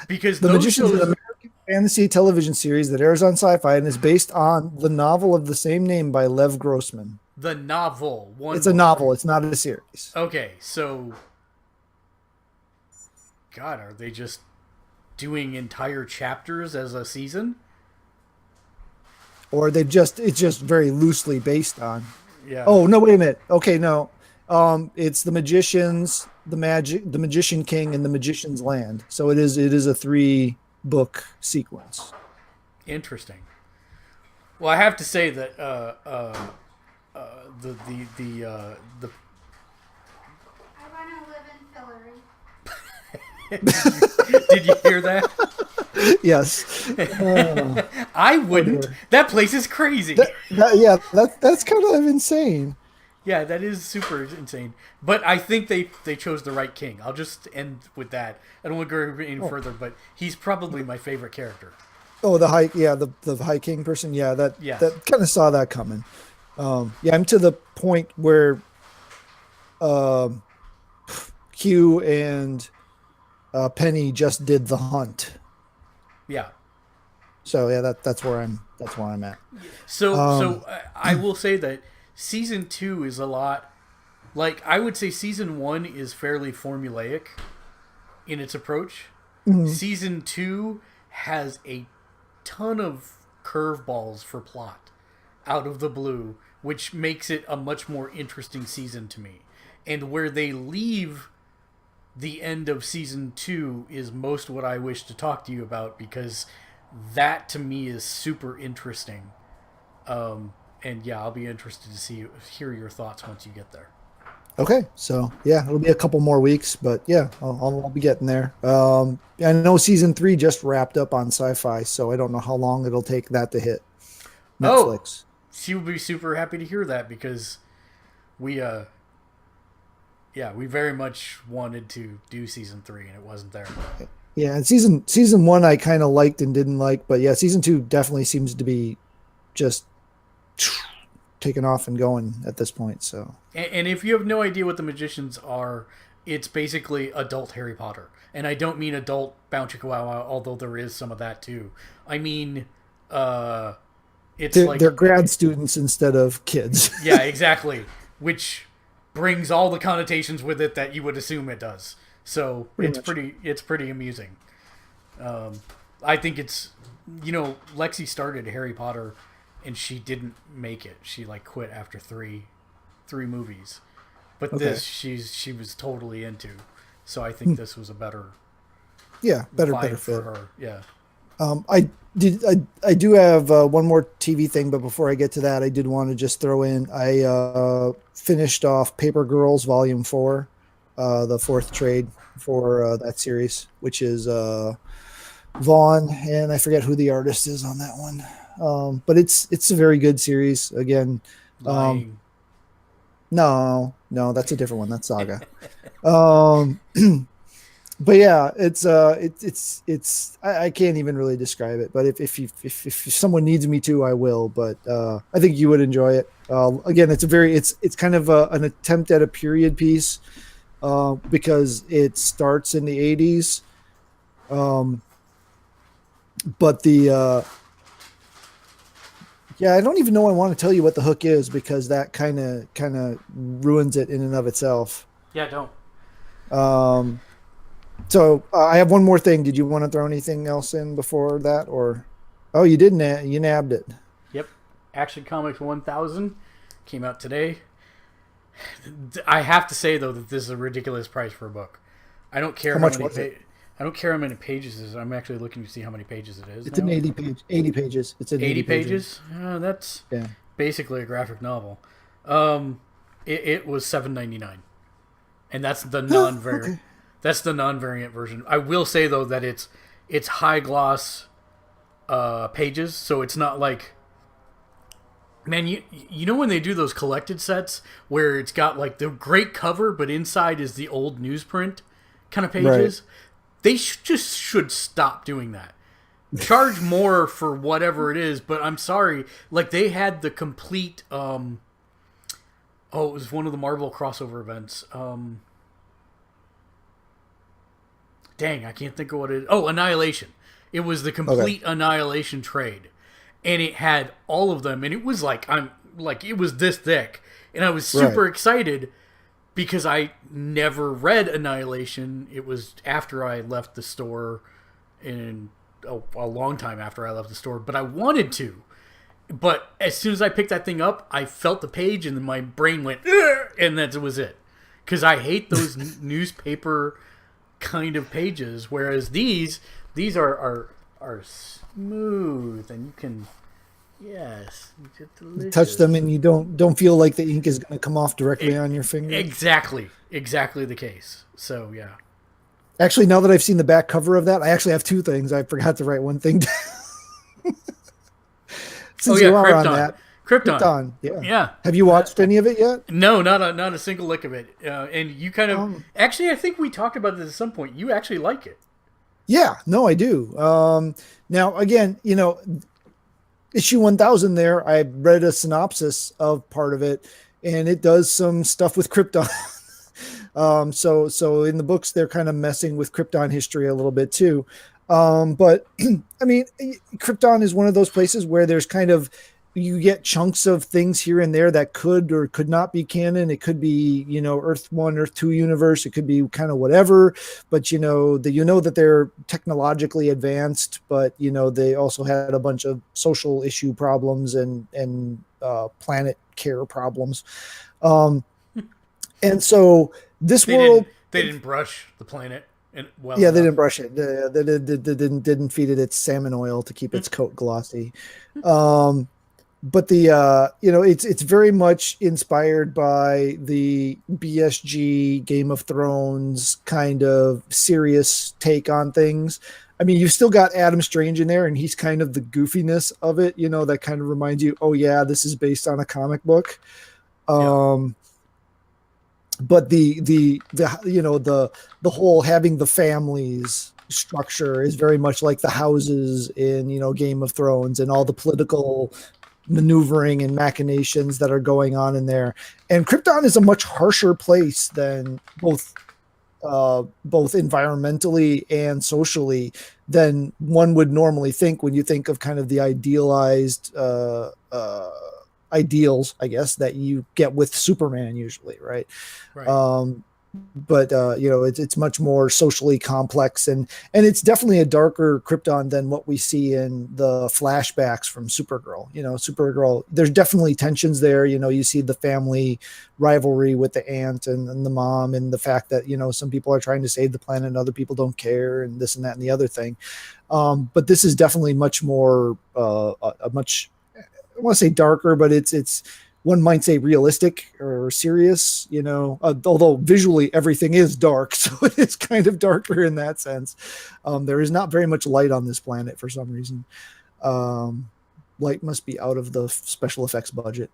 Because The Magicians is an American fantasy television series that airs on Sci-Fi and is based on the novel of the same name by Lev Grossman. The novel. It's a novel. It's not a series. Okay, so... God, are they just doing entire chapters as a season? Or it's just very loosely based on. Yeah. Oh, no, wait a minute. Okay, no. It's The Magicians, The Magician King, and The Magician's Land. So it is a 3-book sequence. Interesting. Well, I have to say that the I want to live in Fillory. Did you hear that? Yes. I wouldn't. That place is crazy. That's kind of insane. Yeah, that is super insane. But I think they chose the right king. I'll just end with that. I don't want to go any further, but he's probably my favorite character. Oh, the High King person. Yeah, Yes. that kind of saw that coming. Yeah, I'm to the point where um, Q and Penny just did the hunt. Yeah. So yeah, that's where I'm at. So I will say that season 2 is a lot like I would say season 1 is fairly formulaic in its approach. Season 2 has a ton of curveballs for plot out of the blue, which makes it a much more interesting season to me. And where they leave the end of season 2 is most what I wish to talk to you about, because that to me is super interesting. And yeah, I'll be interested to hear your thoughts once you get there. Okay, so yeah, it'll be a couple more weeks, but yeah, I'll be getting there. I know season 3 just wrapped up on Sci-Fi, so I don't know how long it'll take that to hit Netflix. She would be super happy to hear that, because we we very much wanted to do season 3 and it wasn't there. Yeah, and season 1 I kind of liked and didn't like, but yeah, season 2 definitely seems to be just taking off and going at this point. So, and if you have no idea what the Magicians are, it's basically adult Harry Potter, and I don't mean adult Bounty Chihuahua, although there is some of that too. I mean, they're grad students instead of kids. Yeah, exactly, which brings all the connotations with it that you would assume it does. So it's pretty amusing. I think it's, Lexi started Harry Potter and she didn't make it. She quit after three movies. But okay. This she was totally into. So I think this was a better better fit for her. Yeah. I do have one more TV thing, but before I get to that, I did want to just throw in, I finished off Paper Girls Volume 4, the 4th trade for that series, which is Vaughn, and I forget who the artist is on that one. But it's a very good series. Again, no, that's a different one. That's Saga. But yeah, it's I can't even really describe it. But if someone needs me to, I will. But I think you would enjoy it. Again, it's kind of an attempt at a period piece, because it starts in the 80s. But I don't even know I want to tell you what the hook is, because that kind of ruins it in and of itself. Yeah, don't. So I have one more thing. Did you want to throw anything else in before that, or? Oh, you didn't. You nabbed it. Yep. Action Comics 1000 came out today. I have to say though that this is a ridiculous price for a book. I don't care how much I don't care how many pages it is. I'm actually looking to see how many pages it is. It's an 80 pages. It's an 80 pages. That's basically a graphic novel. It was $7.99, and that's the non-variant. Okay. That's the non-variant version. I will say though that it's high gloss pages, so it's not like, man, you know when they do those collected sets where it's got the great cover, but inside is the old newsprint kind of pages. Right. They should stop doing that. Charge more for whatever it is, but I'm sorry. They had the complete. It was one of the Marvel crossover events. Dang, I can't think of what it is. Oh, Annihilation. It was the complete Annihilation trade, and it had all of them, and it was it was this thick, and I was super excited because I never read Annihilation. It was after I left the store, and a long time after I left the store, but I wanted to. But as soon as I picked that thing up, I felt the page, and then my brain went, and that was it. Because I hate those newspaper kind of pages, whereas these are smooth, and you can touch them, and you don't feel like the ink is going to come off directly on your finger. Exactly the case. So yeah. Actually, now that I've seen the back cover of that, I actually have two things. I forgot to write one thing down. Since you are on that, Krypton. Krypton. Yeah. Yeah. Have you watched any of it yet? No, not a single lick of it. And you kind of actually, I think we talked about this at some point. You actually like it. Yeah. No, I do. Now again, issue 1000 there, I read a synopsis of part of it, and it does some stuff with Krypton. So in the books, they're kind of messing with Krypton history a little bit too. But I mean, Krypton is one of those places where there's kind of, you get chunks of things here and there that could or could not be canon. It could be, Earth 1, Earth 2 universe. It could be kind of whatever, but that they're technologically advanced, but they also had a bunch of social issue problems and planet care problems. And so this world, they didn't brush the planet. And they didn't brush it. They didn't feed it its salmon oil to keep its coat glossy. But it's very much inspired by the BSG Game of Thrones kind of serious take on things. I mean, you've still got Adam Strange in there, and he's kind of the goofiness of it, that kind of reminds you, oh yeah, this is based on a comic book. But the whole having the families structure is very much like the houses in Game of Thrones, and all the political maneuvering and machinations that are going on in there. And Krypton is a much harsher place than both environmentally and socially than one would normally think when you think of kind of the idealized ideals, I guess, that you get with Superman usually, right? But it's much more socially complex, and it's definitely a darker Krypton than what we see in the flashbacks from Supergirl. Supergirl, there's definitely tensions there. You see the family rivalry with the aunt and the mom, and the fact that some people are trying to save the planet and other people don't care, and this and that and the other thing. But this is definitely much more a much, I want to say darker, but it's one might say realistic or serious, although visually everything is dark. So it's kind of darker in that sense. There is not very much light on this planet for some reason. Light must be out of the special effects budget.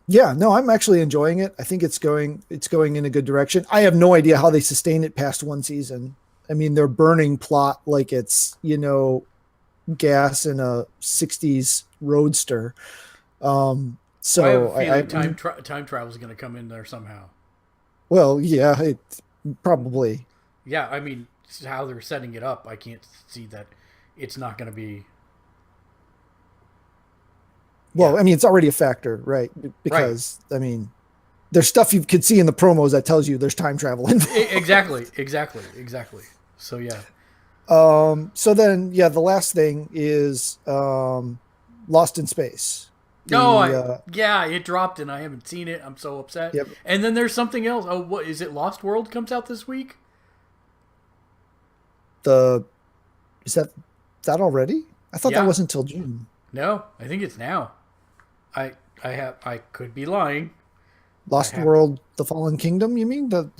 Yeah, no, I'm actually enjoying it. I think it's going in a good direction. I have no idea how they sustain it past one season. I mean, they're burning plot like it's, gas in a 60s roadster. So I have a feeling time travel is going to come in there somehow. Well, yeah, it probably. Yeah, I mean, how they're setting it up, I can't see that it's not going to be. Well, yeah. I mean, it's already a factor, right? Because I mean, there's stuff you could see in the promos that tells you there's time travel involved. Exactly. So yeah. So then, yeah, the last thing is Lost in Space. It dropped and I haven't seen it. I'm so upset. Yep. And then there's something else. Oh, what is it? Lost World comes out this week. Is that already? I thought that wasn't until June. No, I think it's now. I could be lying. Lost World: The Fallen Kingdom. You mean the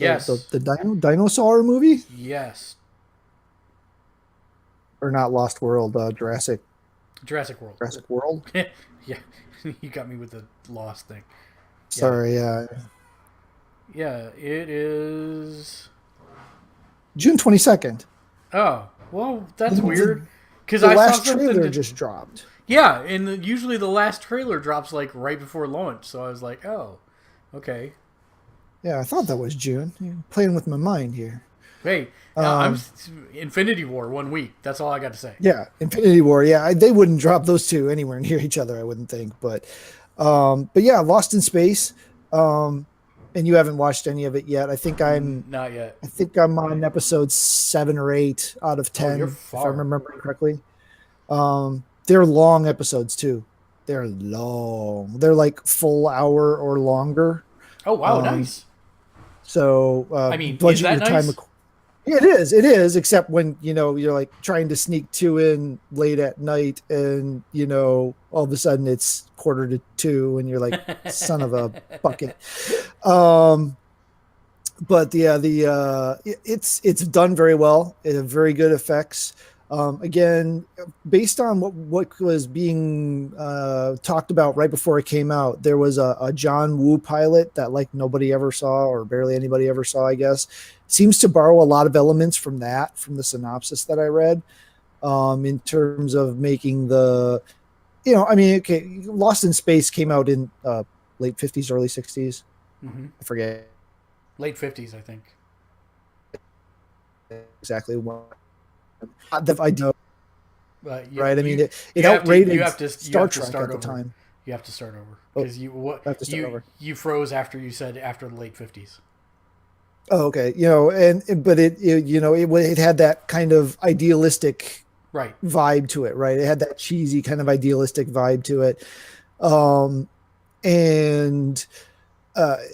dinosaur movie? Yes. Or not Lost World, Jurassic World. Jurassic World? Yeah, you got me with the Lost thing. Sorry, yeah. Yeah, it is... June 22nd. Oh, well, that's weird. Because the last trailer just dropped. Yeah, and usually the last trailer drops like right before launch, so I was like, oh, okay. Yeah, I thought that was June. You're playing with my mind here. Hey, I'm Infinity War 1 week. That's all I got to say. Yeah, Infinity War. Yeah, they wouldn't drop those two anywhere near each other, I wouldn't think. But yeah, Lost in Space. And you haven't watched any of it yet. I think I'm not yet. I think I'm on episode 7 or 8 out of 10, if I remember correctly. They're long episodes too. They're long. They're like full hour or longer. Oh wow, nice. So I mean, is that nice? It is, except when, you're like trying to sneak 2 in late at night and, all of a sudden it's 1:45 and you're like, son of a bucket. But yeah, it's done very well. It has very good effects. Again, based on what was being talked about right before it came out, there was a John Woo pilot that like nobody ever saw or barely anybody ever saw, I guess. Seems to borrow a lot of elements from the synopsis that I read, in terms of making okay, Lost in Space came out in late 50s, early 60s. Mm-hmm. I forget Late 50s, I think. exactly what the idea. Right. I mean, it you have to outrated you have to you Star have to Trek start at the over. time. You have to start over Oh, because I have to start over. you froze after you said after the late 50s. Oh, okay. But it had that kind of idealistic Right. vibe to it, right? It had that cheesy kind of idealistic vibe to it. Um, and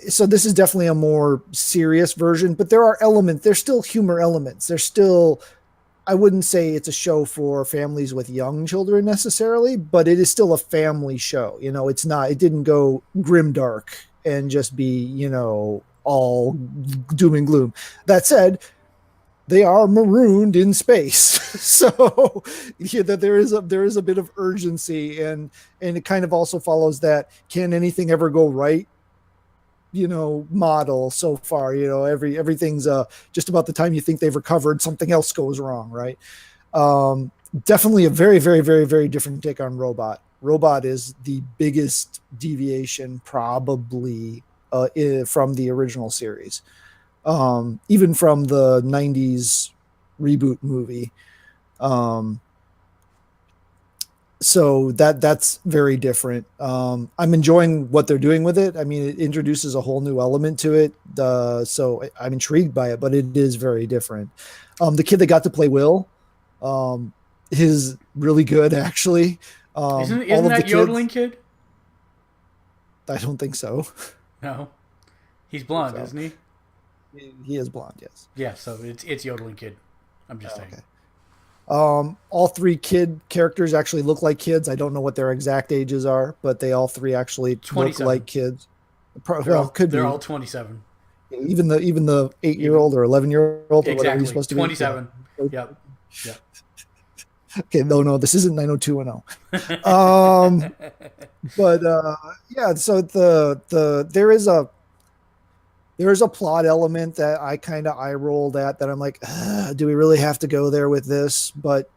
so this is definitely a more serious version, but there's still humor elements. There's still, I wouldn't say it's a show for families with young children necessarily, but it is still a family show. It didn't go grim dark and just be, all doom and gloom. That said, they are marooned in space. So there is a bit of urgency, and it kind of also follows that can anything ever go right model so far. Everything's just about the time you think they've recovered, something else goes wrong, right? Definitely a very, very, very, very different take on Robot is the biggest deviation probably from the original series, even from the 90s reboot movie. So that's very different. I'm enjoying what they're doing with it. I mean, it introduces a whole new element to it. So I'm intrigued by it, but it is very different. The kid that got to play Will, is really good actually. Isn't that yodeling kid? I don't think so. No, he's blonde, isn't he? He is blonde, yes. Yeah, so it's yodeling kid. I'm just saying. Okay. All three kid characters actually look like kids. I don't know what their exact ages are, but they all three actually look like kids. They're all 27. Even the 8-year-old or 11-year-old or whatever he's supposed to be. 27. Yep. Okay, no, this isn't 90210. But yeah, so there is a plot element that I kind of eye rolled at, that I'm like, do we really have to go there with this? But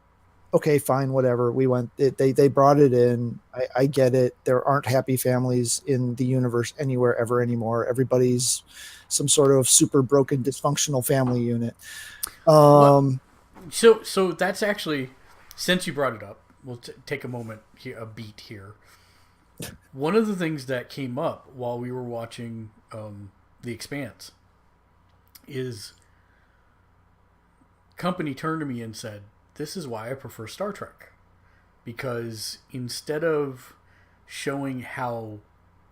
okay, fine, whatever. They brought it in. I get it. There aren't happy families in the universe anywhere ever anymore. Everybody's some sort of super broken dysfunctional family unit. So that's actually, since you brought it up, we'll take a moment here, a beat here. One of the things that came up while we were watching The Expanse is company turned to me and said, this is why I prefer Star Trek, because instead of showing how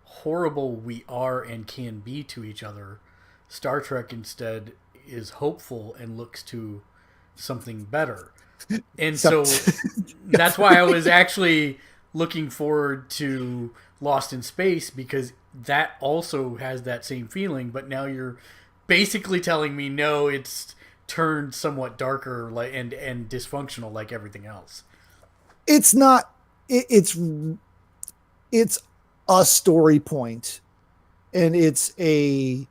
horrible we are and can be to each other, Star Trek instead is hopeful and looks to something better. And so that's why I was actually looking forward to Lost in Space, because that also has that same feeling, but now you're basically telling me no, it's turned somewhat darker and dysfunctional like everything else. It's not. It's a story point, and it's an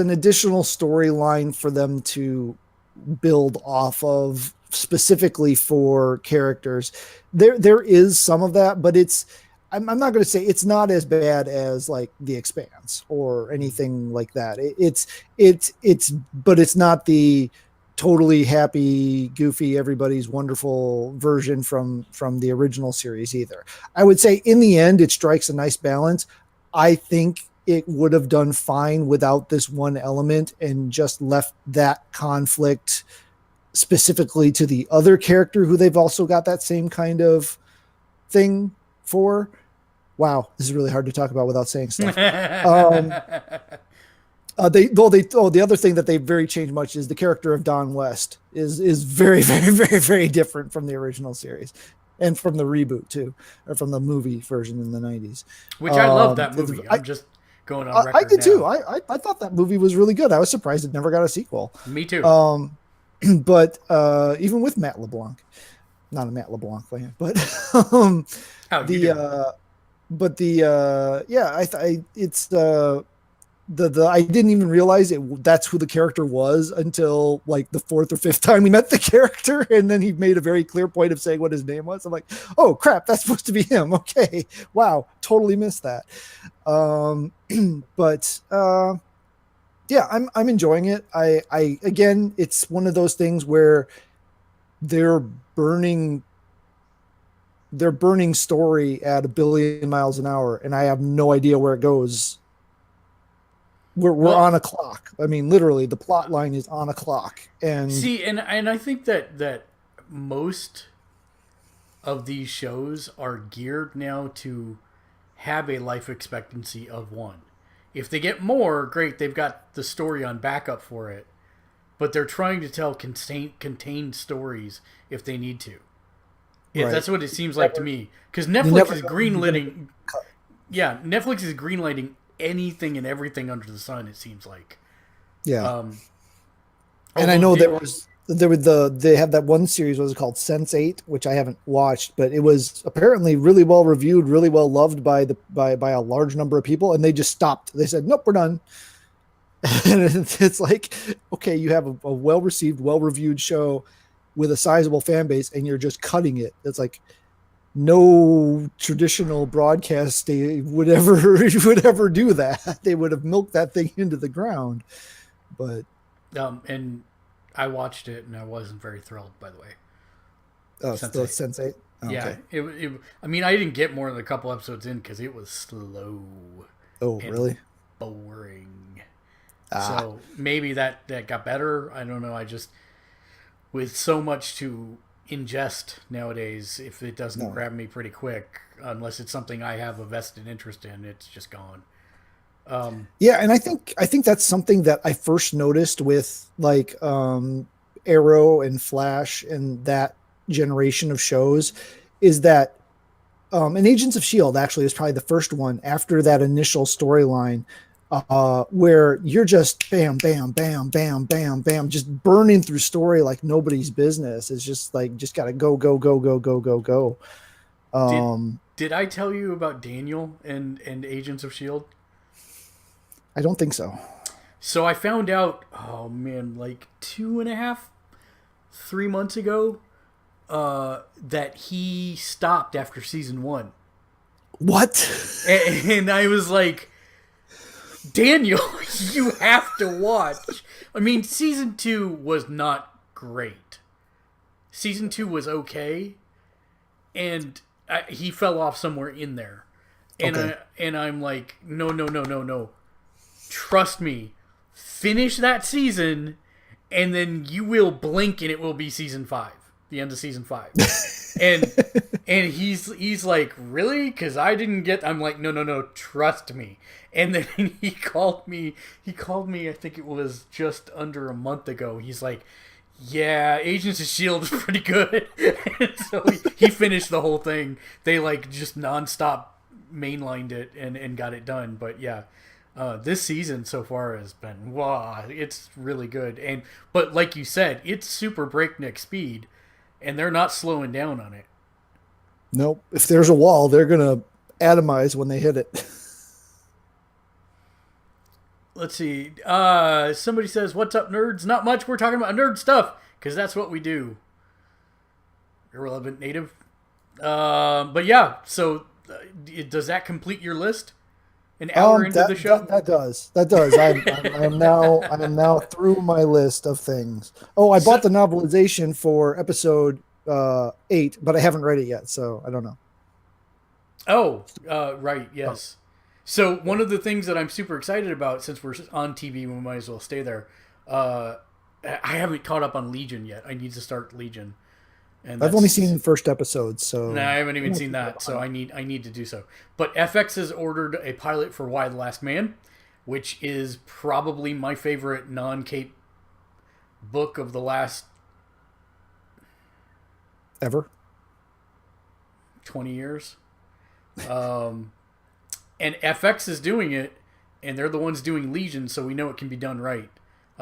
additional storyline for them to build off of, specifically for characters. There is some of that, but I'm not going to say it's not as bad as like The Expanse or anything like that. But it's not the totally happy, goofy, everybody's wonderful version from the original series either. I would say in the end, it strikes a nice balance. I think it would have done fine without this one element and just left that conflict specifically to the other character who they've also got that same kind of thing for. Wow, this is really hard to talk about without saying stuff. The other thing that they've very changed much is the character of Don West is very, very, very, very different from the original series and from the reboot too, or from the movie version in the 90s. Which I love that movie. I'm just going on record. I did now. too. I thought that movie was really good. I was surprised it never got a sequel. Me too. but even with Matt LeBlanc, not a Matt LeBlanc fan, but How you the doing? but the yeah, it's the I didn't even realize that's who the character was until like the fourth or fifth time we met the character, and then he made a very clear point of saying what his name was. I'm like, oh crap, that's supposed to be him. Okay, wow, totally missed that. Um, but yeah, I'm enjoying it. I again, it's one of those things where they're burning they're burning story at 1 billion miles an hour, and I have no idea where it goes. We're Well, on a clock. I mean, literally, the plot line is on a clock, and see, and I think that most of these shows are geared now to have a life expectancy of one. If they get more, great, they've got the story on backup for it. But they're trying to tell contained stories if they need to. Yeah, right, that's what it seems like to me. Because you Netflix never is know when you're gonna get greenlighting. cut. Yeah, Netflix is greenlighting anything and everything under the sun. It seems like. Yeah, Um, and I although know the there were they have that one series, what was it called, Sense8, which I haven't watched, but it was apparently really well reviewed, really well loved by by a large number of people, and they just stopped. They said, nope, we're done. And it's like, okay, you have a well received, well reviewed show with a sizable fan base, and you're just cutting it. It's like no traditional broadcast they would ever would ever do that. They would have milked that thing into the ground. But and I watched it and I wasn't very thrilled. By the way, oh, still Sense8. Sense8. Yeah, Okay. it. I mean, I didn't get more than a couple episodes in because it was slow Oh, and really? boring. Ah, So maybe that got better. I don't know. I just with so much to ingest nowadays, if it doesn't no. grab me pretty quick, unless it's something I have a vested interest in, it's just gone. Um, Yeah, and I think that's something that I first noticed with like Arrow and Flash and that generation of shows is that and Agents of Shield actually is probably the first one after that initial storyline where you're just bam, bam, bam, bam, bam, bam, just burning through story like nobody's business. It's just like just gotta go, go, go, go, go, go, go. did Um, did I tell you about Daniel and Agents of Shield? I don't think so. So I found out, oh man, like 2.5, 3 months ago, that he stopped after season one, What? and I was like, Daniel, you have to watch. I mean, season two was not great. Season two was okay, and he fell off somewhere in there, Okay. and I'm like, no, no, no, no, no. Trust me, finish that season, and then you will blink, and it will be season five, the end of season five, and he's like, really? Because I didn't get. I'm like, no, no, no, trust me. And then he called me. He called me. I think it was just under a month ago. He's like, yeah, Agents of Shield is pretty good. And so he finished the whole thing. They like just nonstop mainlined it and got it done. But yeah, this season so far has been wow. It's really good. And but like you said, it's super breakneck speed, and they're not slowing down on it. Nope. If there's a wall, they're gonna atomize when they hit it. Let's see. Somebody says, "What's up, nerds?" Not much. We're talking about nerd stuff because that's what we do. Irrelevant native. But yeah. So, does that complete your list? An hour into the show. That does. I am now through my list of things. Oh, I So, bought the novelization for episode 8, but I haven't read it yet, so I don't know. oh, right. Oh, Yes. So yeah. one of the things that I'm super excited about, since we're on TV, we might as well stay there. Uh, I haven't caught up on Legion yet. I need to start Legion, and I've only that's seen the first episode, no, so I haven't I'm even not seen too far that, so behind. I need to do so. But FX has ordered a pilot for Why the Last Man, which is probably my favorite non-cape book of the last Ever? 20 years. Um, and FX is doing it, and they're the ones doing Legion, so we know it can be done right.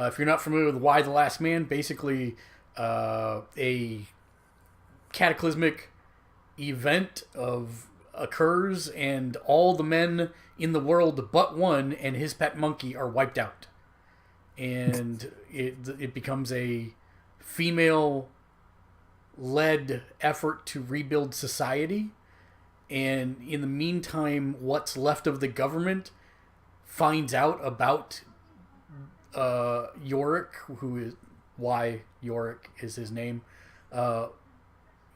If you're not familiar with Why the Last Man, basically a cataclysmic event occurs and all the men in the world but one and his pet monkey are wiped out. And it becomes a female-led effort to rebuild society. And in the meantime, what's left of the government finds out about Yorick, who is why Yorick is his name,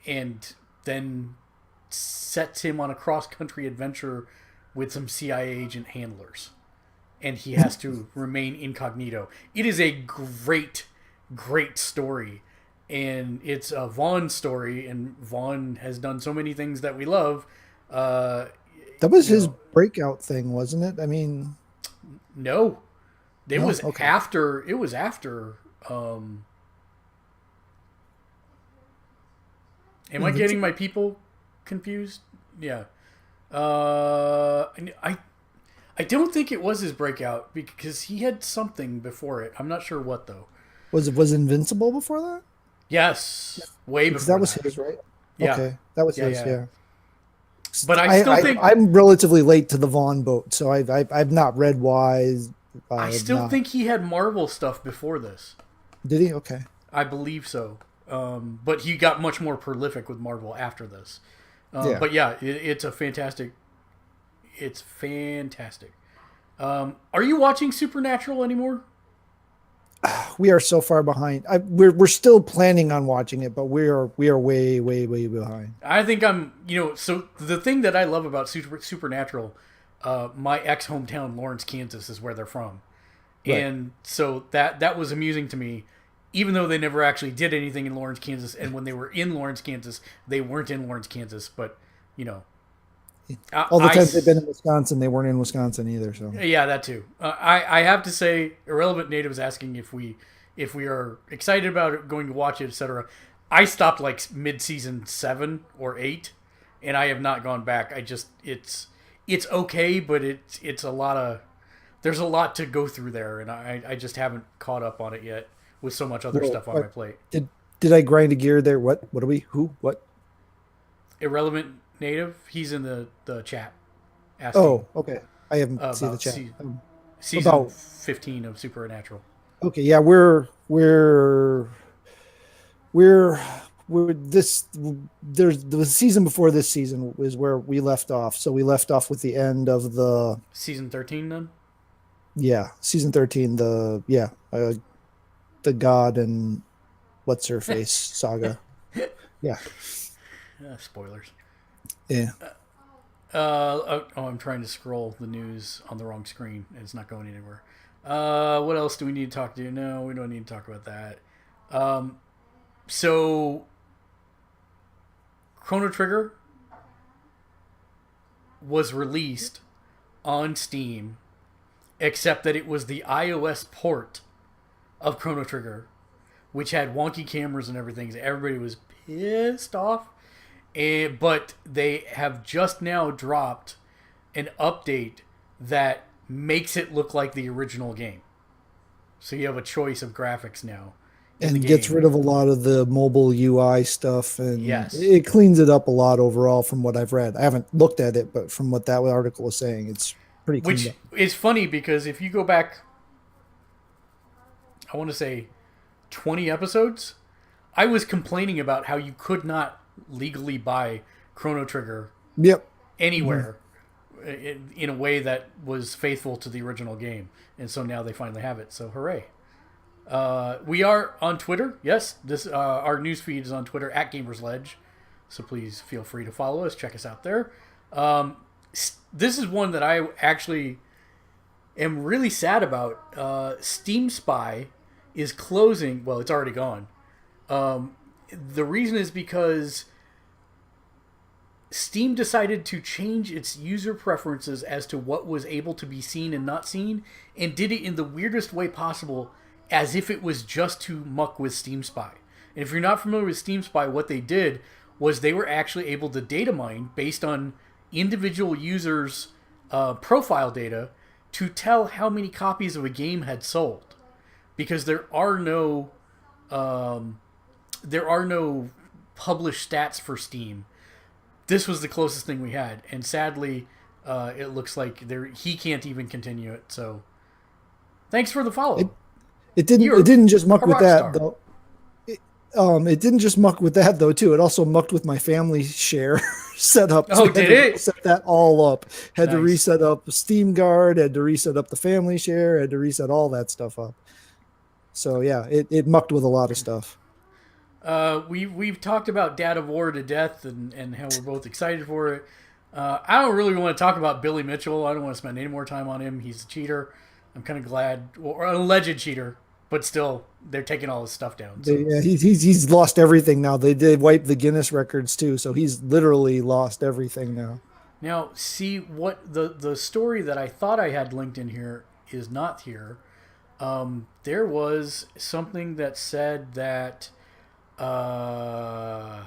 and then sets him on a cross-country adventure with some CIA agent handlers. And he has to remain incognito. It is a great, great story. And it's a Vaughn story, and Vaughn has done so many things that we love. That was his breakout thing, wasn't it? I mean... No. It was okay. after... Am I getting my people confused? Yeah. I don't think it was his breakout because he had something before it. I'm not sure what though. Was Invincible before that? Yes, way before. That was his, right? Yeah. Okay, that was his. Yeah. But I still think I'm relatively late to the Vaughn boat, so I've not read Wise. I still think he had Marvel stuff before this. Did he? Okay. I believe so. But he got much more prolific with Marvel after this. But yeah, it's a fantastic. It's fantastic. Are you watching Supernatural anymore? We are so far behind. We're still planning on watching it, but we are way behind. I think so the thing that I love about Supernatural, my ex hometown Lawrence, Kansas is where they're from. Right. And so that was amusing to me, even though they never actually did anything in Lawrence, Kansas, and when they were in Lawrence, Kansas, they weren't in Lawrence, Kansas, but all the times they've been in Wisconsin, they weren't in Wisconsin either. So yeah, that too. I have to say, Irrelevant Native is asking if we are excited about it, going to watch it, etc. I stopped like mid-season 7 or 8, and I have not gone back. It's okay, but it's a lot of there's a lot to go through there, and I just haven't caught up on it yet with so much other stuff on my plate. Did I grind a gear there? What are we? Who? What? Irrelevant Native, he's in the chat. Asking, okay. I haven't seen the chat. Season 15 of Supernatural. Okay, yeah, we're this. There's the season before this season is where we left off. So we left off with the end of the season 13. Then, yeah, season 13. The God and what's her face saga. Yeah. Spoilers. Yeah. I'm trying to scroll the news on the wrong screen, and it's not going anywhere. What else do we need to talk to? No, we don't need to talk about that. So, Chrono Trigger was released on Steam, except that it was the iOS port of Chrono Trigger, which had wonky cameras and everything. So everybody was pissed off. But they have just now dropped an update that makes it look like the original game. So you have a choice of graphics now. And gets rid of a lot of the mobile UI stuff. And yes, it cleans it up a lot overall from what I've read. I haven't looked at it, but from what that article was saying, it's pretty clean. Which is funny because if you go back, I want to say 20 episodes, I was complaining about how you could not legally buy Chrono Trigger anywhere in a way that was faithful to the original game, and so now they finally have it, so hooray. We are on Twitter. Yes, this our news feed is on Twitter at Gamersledge, so please feel free to follow us, check us out there. This is one that I actually am really sad about. Steam Spy is closing. Well, it's already gone. The reason is because Steam decided to change its user preferences as to what was able to be seen and not seen, and did it in the weirdest way possible, as if it was just to muck with Steam Spy. And if you're not familiar with Steam Spy, what they did was they were actually able to data mine based on individual users' profile data to tell how many copies of a game had sold. because um, there are no published stats for Steam. This was the closest thing we had, and sadly, it looks like he can't even continue it. So, thanks for the follow. It didn't just muck with that though. It didn't just muck with that though too. It also mucked with my family share setup. Oh, did it? Set that all up. Had to reset up Steam Guard. Had to reset up the family share. Had to reset all that stuff up. So yeah, it mucked with a lot of stuff. We've talked about Dad of War to death and how we're both excited for it. I don't really want to talk about Billy Mitchell. I don't want to spend any more time on him. He's a cheater. I'm kind of glad, or an alleged cheater, but still, they're taking all his stuff down. So. Yeah, he's lost everything now. They did wipe the Guinness records too, so he's literally lost everything now. Now, see what the story that I thought I had linked in here is not here. There was something that said that. I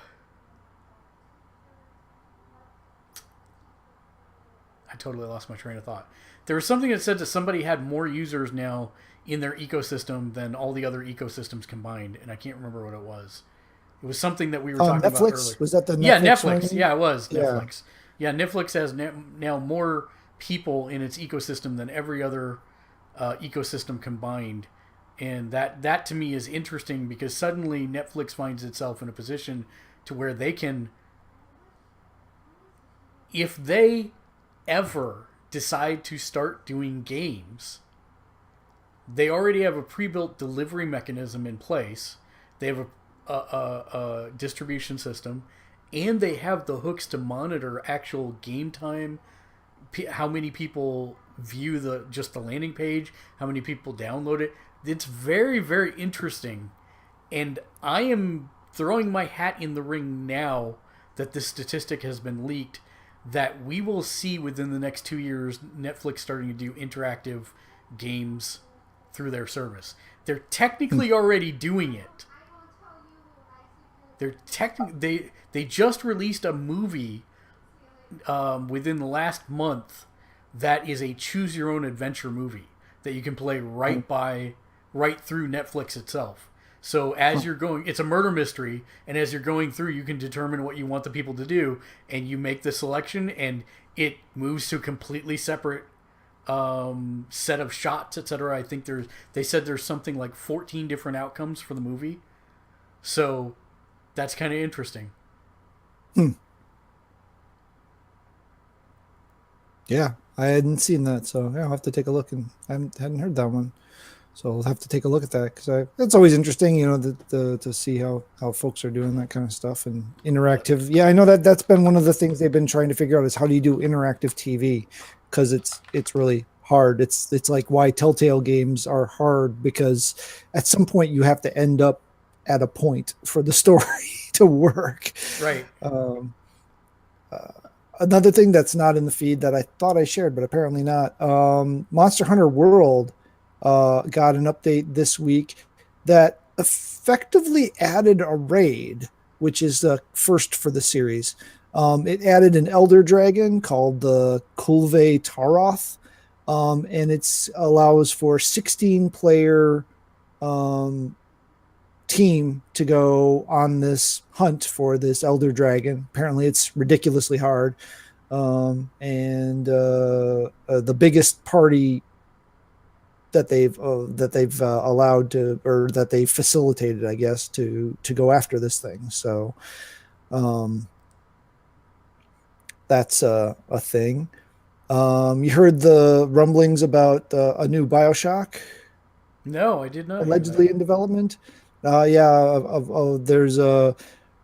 totally lost my train of thought. There was something that said that somebody had more users now in their ecosystem than all the other ecosystems combined, and I can't remember what it was. It was something that we were talking about earlier. Was that the Netflix? Yeah, Netflix. One? Yeah, it was Netflix. Yeah, Netflix has now more people in its ecosystem than every other ecosystem combined. And that to me is interesting because suddenly Netflix finds itself in a position to where they can, if they ever decide to start doing games, they already have a pre-built delivery mechanism in place. They have a distribution system, and they have the hooks to monitor actual game time, how many people view just the landing page, how many people download it. It's very, very interesting, and I am throwing my hat in the ring now that this statistic has been leaked, that we will see within the next 2 years Netflix starting to do interactive games through their service. They're technically already doing it. They just released a movie within the last month that is a choose your own adventure movie that you can play right through Netflix itself. So as you're going, it's a murder mystery, and as you're going through, you can determine what you want the people to do, and you make the selection, and it moves to a completely separate set of shots, etc. I think they said there's something like 14 different outcomes for the movie. So that's kind of interesting. Yeah, I hadn't seen that, so yeah, I'll have to take a look, and I hadn't heard that one. So I'll have to take a look at that because it's always interesting, to see how folks are doing that kind of stuff and interactive. Yeah, I know that's been one of the things they've been trying to figure out is how do you do interactive TV, because it's really hard. It's like why Telltale games are hard, because at some point you have to end up at a point for the story to work. Right. Another thing that's not in the feed that I thought I shared, but apparently not. Monster Hunter World got an update this week that effectively added a raid, which is the first for the series. It added an elder dragon called the Kulve Taroth, and it allows for 16-player team to go on this hunt for this elder dragon. Apparently it's ridiculously hard, and the biggest party that they've allowed to, or that they facilitated, I guess, to go after this thing. So that's a thing. You heard the rumblings about a new BioShock? No, I did not. Allegedly in development. There's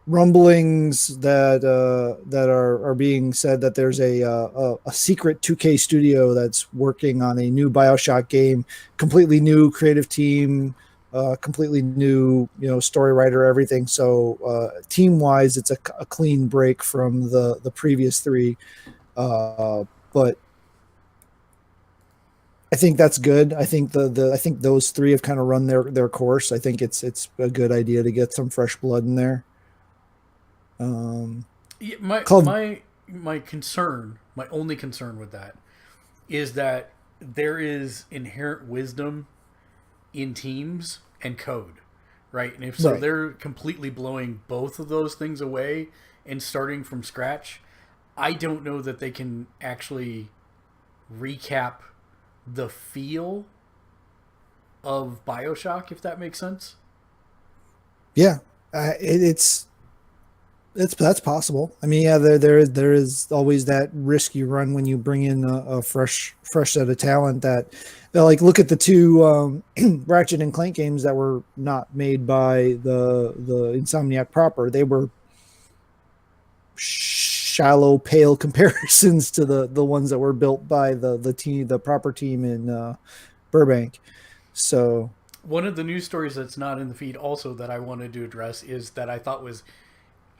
rumblings that are being said that there's a secret 2K studio that's working on a new BioShock game, completely new creative team, completely new story writer, everything. So team wise, it's a clean break from the previous three, but I think that's good. I think I think those three have kind of run their course. I think it's a good idea to get some fresh blood in there. My concern, my only concern with that is that there is inherent wisdom in teams and code, right? And if so, Right. they're completely blowing both of those things away and starting from scratch. I don't know that they can actually recap the feel of BioShock, if that makes sense. Yeah, it's that's possible. I mean, yeah, there is always that risk you run when you bring in a fresh set of talent. That like look at the two Ratchet and Clank games that were not made by the Insomniac proper. They were shallow, pale comparisons to the ones that were built by the proper team in Burbank. So One of the news stories that's not in the feed also that I wanted to address is that I thought was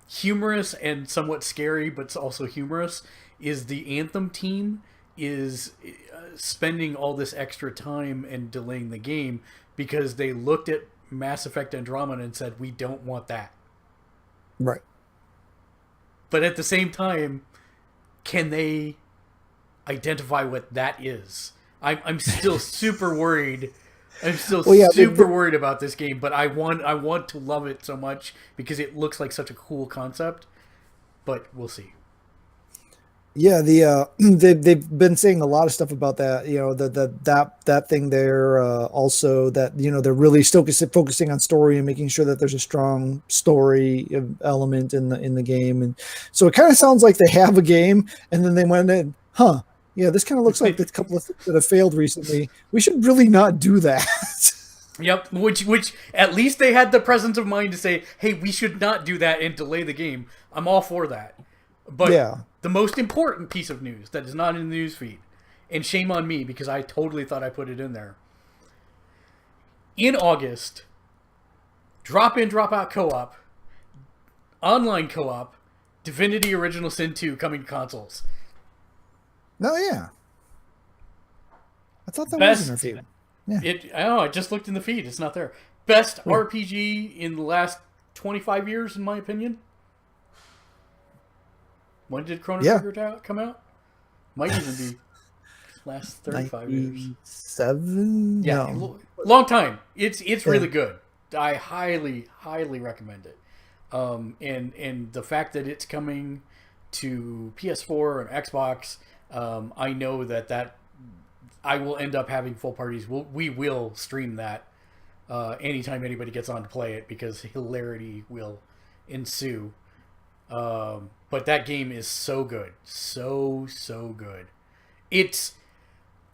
humorous and somewhat scary, but also humorous, is the Anthem team is spending all this extra time and delaying the game because they looked at Mass Effect Andromeda and said, we don't want that. right. But at the same time, can they identify what that is? I'm still super worried. I'm still super worried about this game, but I want to love it so much because it looks like such a cool concept. But we'll see. Yeah, they've been saying a lot of stuff about that. You know, that thing there. Also, that they're really focusing on story and making sure that there's a strong story element in the game. And so it kind of sounds like they have a game, and then they went in, huh? Yeah, this kind of looks like the couple of things that have failed recently. We should really not do that. Yep, which at least they had the presence of mind to say, hey, we should not do that and delay the game. I'm all for that. But yeah. The most important piece of news that is not in the news feed, and shame on me because I totally thought I put it in there. In August, drop in, drop out co-op, online co-op, Divinity Original Sin 2 coming to consoles. Oh yeah. I thought that Best, was in our feed. Yeah. I don't know, I just looked in the feed. It's not there. Best RPG in the last 25 years, in my opinion. When did Chrono Trigger come out? Might even be last 35 years. 7? Yeah, no. Long time. It's really good. I highly recommend it. And the fact that it's coming to PS4 and Xbox, I know that I will end up having full parties. We will stream that anytime anybody gets on to play it because hilarity will ensue. But that game is so good. So good. It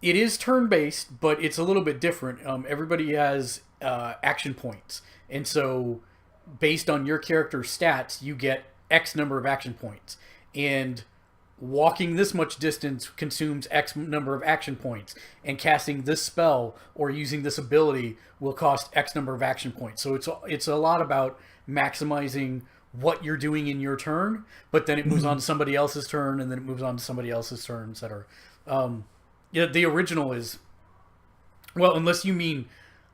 is turn-based, but it's a little bit different. Everybody has action points. And so based on your character's stats, you get X number of action points. And walking this much distance consumes X number of action points. And casting this spell or using this ability will cost X number of action points. So it's a lot about maximizing what you're doing in your turn, but then it moves on to somebody else's turn, and then it moves on to somebody else's turn, etc. The original is, well, unless you mean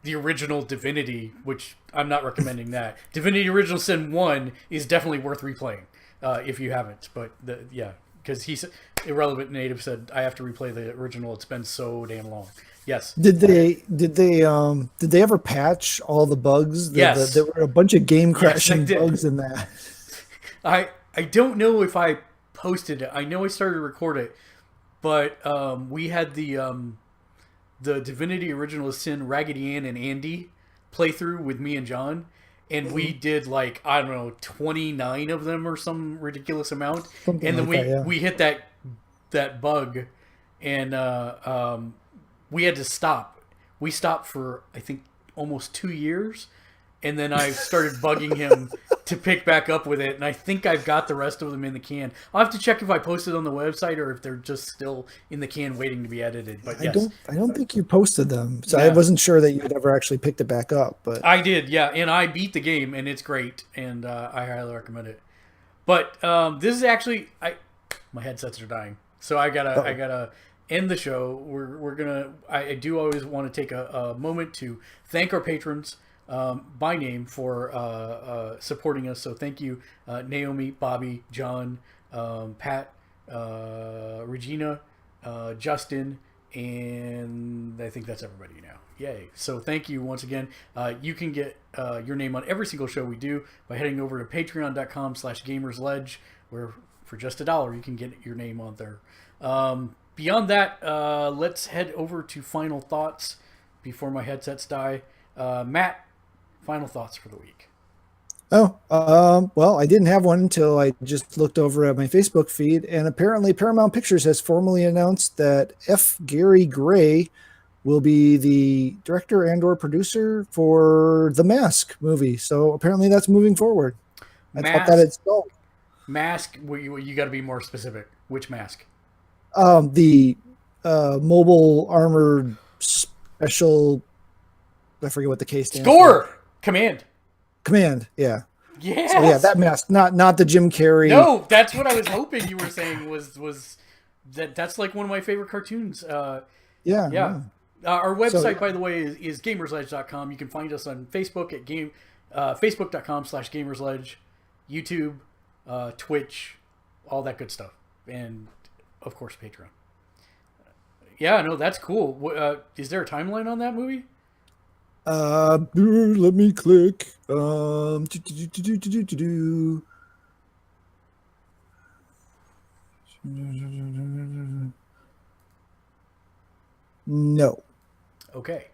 the original Divinity, which I'm not recommending that. Divinity Original Sin 1 is definitely worth replaying if you haven't. But because Irrelevant Native said I have to replay the original. It's been so damn long. Yes. Did they ever patch all the bugs? Yes. There were a bunch of game crashing bugs in that. I don't know if I posted it. I know I started to record it, but we had the Divinity Original Sin Raggedy Ann and Andy playthrough with me and John, and we did like, I don't know, 29 of them or some ridiculous amount. Something and then like we hit that bug, and we had to stop. We stopped for, I think, almost 2 years. And then I started bugging him to pick back up with it. And I think I've got the rest of them in the can. I'll have to check if I posted on the website or if they're just still in the can waiting to be edited. But yes. I don't think you posted them. So I wasn't sure that you had ever actually picked it back up. But I did, yeah. And I beat the game, and it's great. And I highly recommend it. But this is actually... my headsets are dying. So I gotta end the show. We're gonna. I do always want to take a moment to thank our patrons by name for supporting us. So thank you, Naomi, Bobby, John, Pat, Regina, Justin, And I think that's everybody now. Yay. So thank you once again. You can get your name on every single show we do by heading over to patreon.com/gamersledge, where for just $1 you can get your name on there. Beyond that, let's head over to final thoughts before my headsets die. Matt, final thoughts for the week. Well, I didn't have one until I just looked over at my Facebook feed, and apparently Paramount Pictures has formally announced that F. Gary Gray will be the director and/or producer for the Mask movie. So apparently that's moving forward. I thought that it's stalled. Mask, you got to be more specific. Which Mask? The mobile armored special. I forget what the case stands for. Command, yeah. Yes. So yeah, that Mask, not the Jim Carrey. No, that's what I was hoping you were saying was that's like one of my favorite cartoons. Yeah. Our website, by the way, is gamersledge.com. You can find us on Facebook at facebook.com/gamersledge, YouTube, Twitch, all that good stuff, and of course Patreon. Yeah, no, that's cool. Is there a timeline on that movie? Let me click. No. Okay.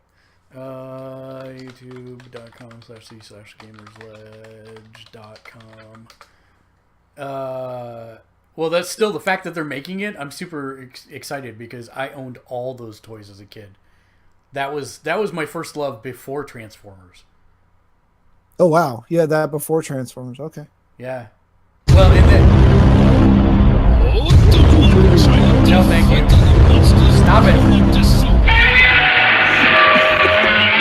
youtube.com/c/gamersledge.com. Well, that's still the fact that they're making it. I'm super excited because I owned all those toys as a kid. That was my first love before Transformers. Oh wow, yeah, that before Transformers. Okay. Yeah. Well, and then. No, thank you. Stop it.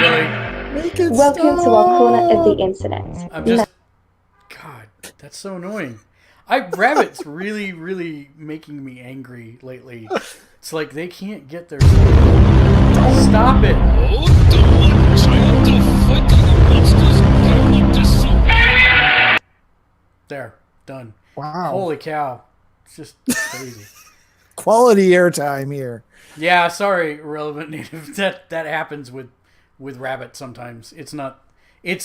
Really? Make it Welcome stop. to our corner of the internet. I'm just. God, that's so annoying. Rabbit's really, really making me angry lately. It's like they can't get their. Stop it! There, done. Wow. Holy cow. It's just crazy. Quality airtime here. Yeah, sorry, Relevant Native. That happens with Rabbit sometimes. It's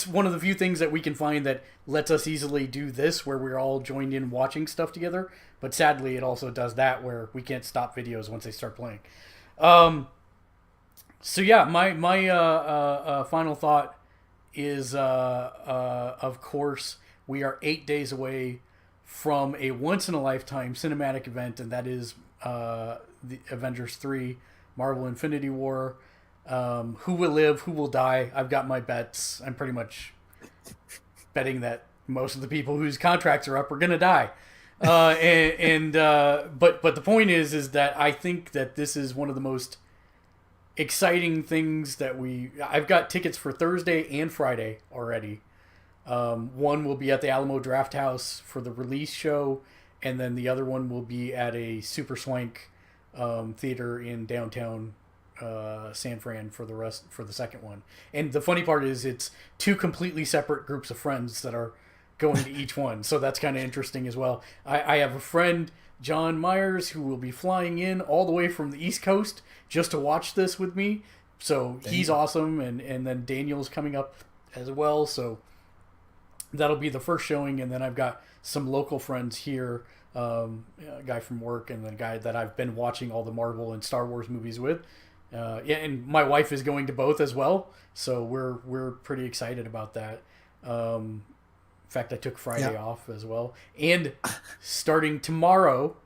one of the few things that we can find that lets us easily do this, where we're all joined in watching stuff together. But sadly, it also does that where we can't stop videos once they start playing. So yeah, my final thought is, of course, we are 8 days away from a once-in-a-lifetime cinematic event, and that is the Avengers 3, Marvel Infinity War. Who will live, who will die? I've got my bets. I'm pretty much betting that most of the people whose contracts are up are going to die. But the point is that I think that this is one of the most exciting things that I've got tickets for Thursday and Friday already. One will be at the Alamo Drafthouse for the release show, and then the other one will be at a super swank theater in downtown San Fran for the second one. And the funny part is it's two completely separate groups of friends that are going to each one, so that's kind of interesting as well. I have a friend, John Myers, who will be flying in all the way from the East Coast just to watch this with me, so he's awesome. And then Daniel's coming up as well, so that'll be the first showing. And then I've got some local friends here, a guy from work, and then a guy that I've been watching all the Marvel and Star Wars movies with. Yeah, and my wife is going to both as well, so we're pretty excited about that. In fact, I took Friday off as well. And starting tomorrow,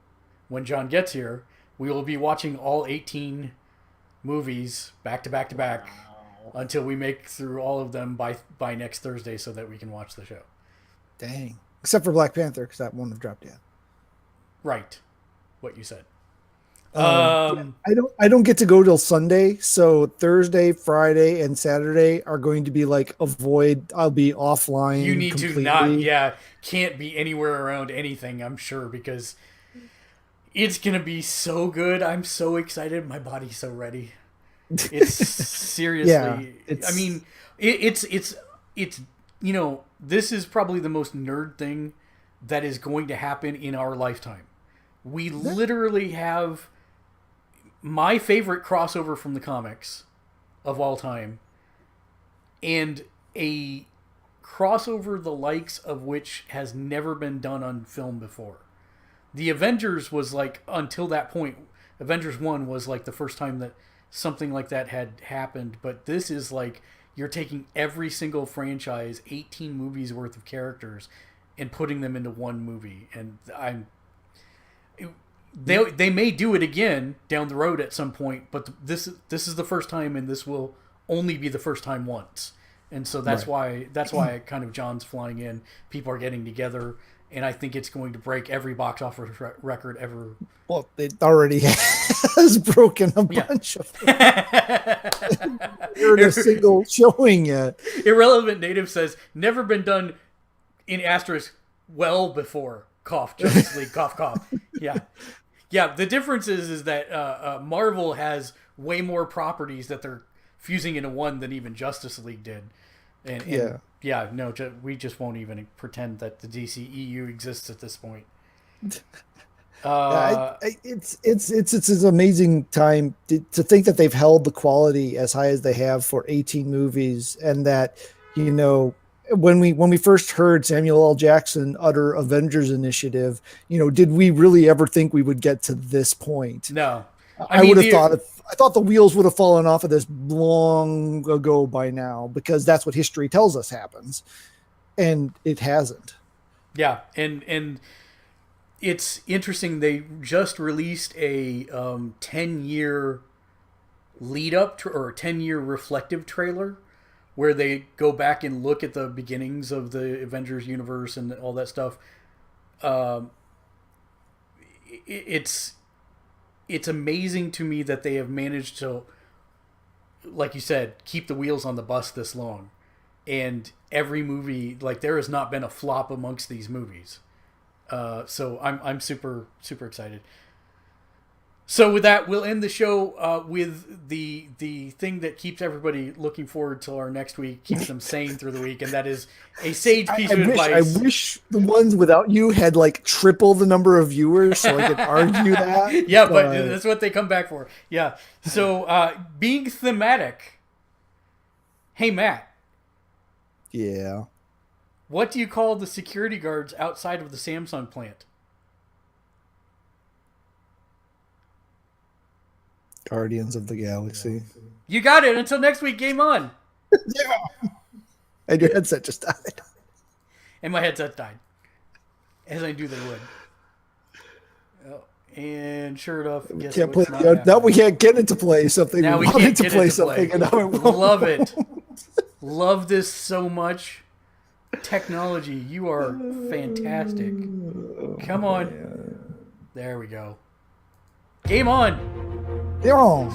when John gets here, we will be watching all 18 movies back to back to back until we make through all of them by next Thursday, so that we can watch the show. Dang. Except for Black Panther, because that won't have dropped yet. Right. What you said. I don't get to go till Sunday, so Thursday, Friday, and Saturday are going to be like a void. I'll be offline. You need completely. Can't be anywhere around anything, I'm sure, because it's gonna be so good. I'm so excited. My body's so ready. It's seriously. I mean, it's this is probably the most nerd thing that is going to happen in our lifetime. We literally have my favorite crossover from the comics of all time, and a crossover the likes of which has never been done on film before. The Avengers was like, until that point, Avengers 1 was like the first time that something like that had happened, but this is like you're taking every single franchise, 18 movies worth of characters, and putting them into one movie. And they may do it again down the road at some point, but this is the first time, and this will only be the first time once. And so that's why kind of John's flying in. People are getting together, and I think it's going to break every box office record ever. Well, it already has broken a bunch of them. You're in a single showing yet. Irrelevant Native says, never been done in asterisk well before. Cough, Justice League, cough, cough. Yeah. Yeah, the difference is that Marvel has way more properties that they're fusing into one than even Justice League did. And we just won't even pretend that the DCEU exists at this point. It's an amazing time to think that they've held the quality as high as they have for 18 movies, and that, you know, when we first heard Samuel L. Jackson utter Avengers Initiative, you know, did we really ever think we would get to this point? No. I thought the wheels would have fallen off of this long ago by now, because that's what history tells us happens, and it hasn't. Yeah, and it's interesting. They just released a 10-year lead up to, or a 10-year reflective trailer, where they go back and look at the beginnings of the Avengers universe and all that stuff. It's amazing to me that they have managed to, like you said, keep the wheels on the bus this long. And every movie, like, there has not been a flop amongst these movies. So I'm super, super excited. So with that, we'll end the show with the thing that keeps everybody looking forward till our next week, keeps them sane through the week, and that is a sage piece of advice. I wish the ones without you had like triple the number of viewers, so I could argue that. Yeah, but that's what they come back for. Yeah. So being thematic. Hey, Matt. Yeah. What do you call the security guards outside of the Samsung plant? Guardians of the Galaxy. You got it. Until next week, game on. Yeah. And your headset just died. And my headset died. As I knew they would. Oh, and sure enough, we can't play. Now we can't get into play something. Now we can't to play something. And now it won't. Love it. Love this so much. Technology, you are fantastic. Come on. There we go. Game on. Game on.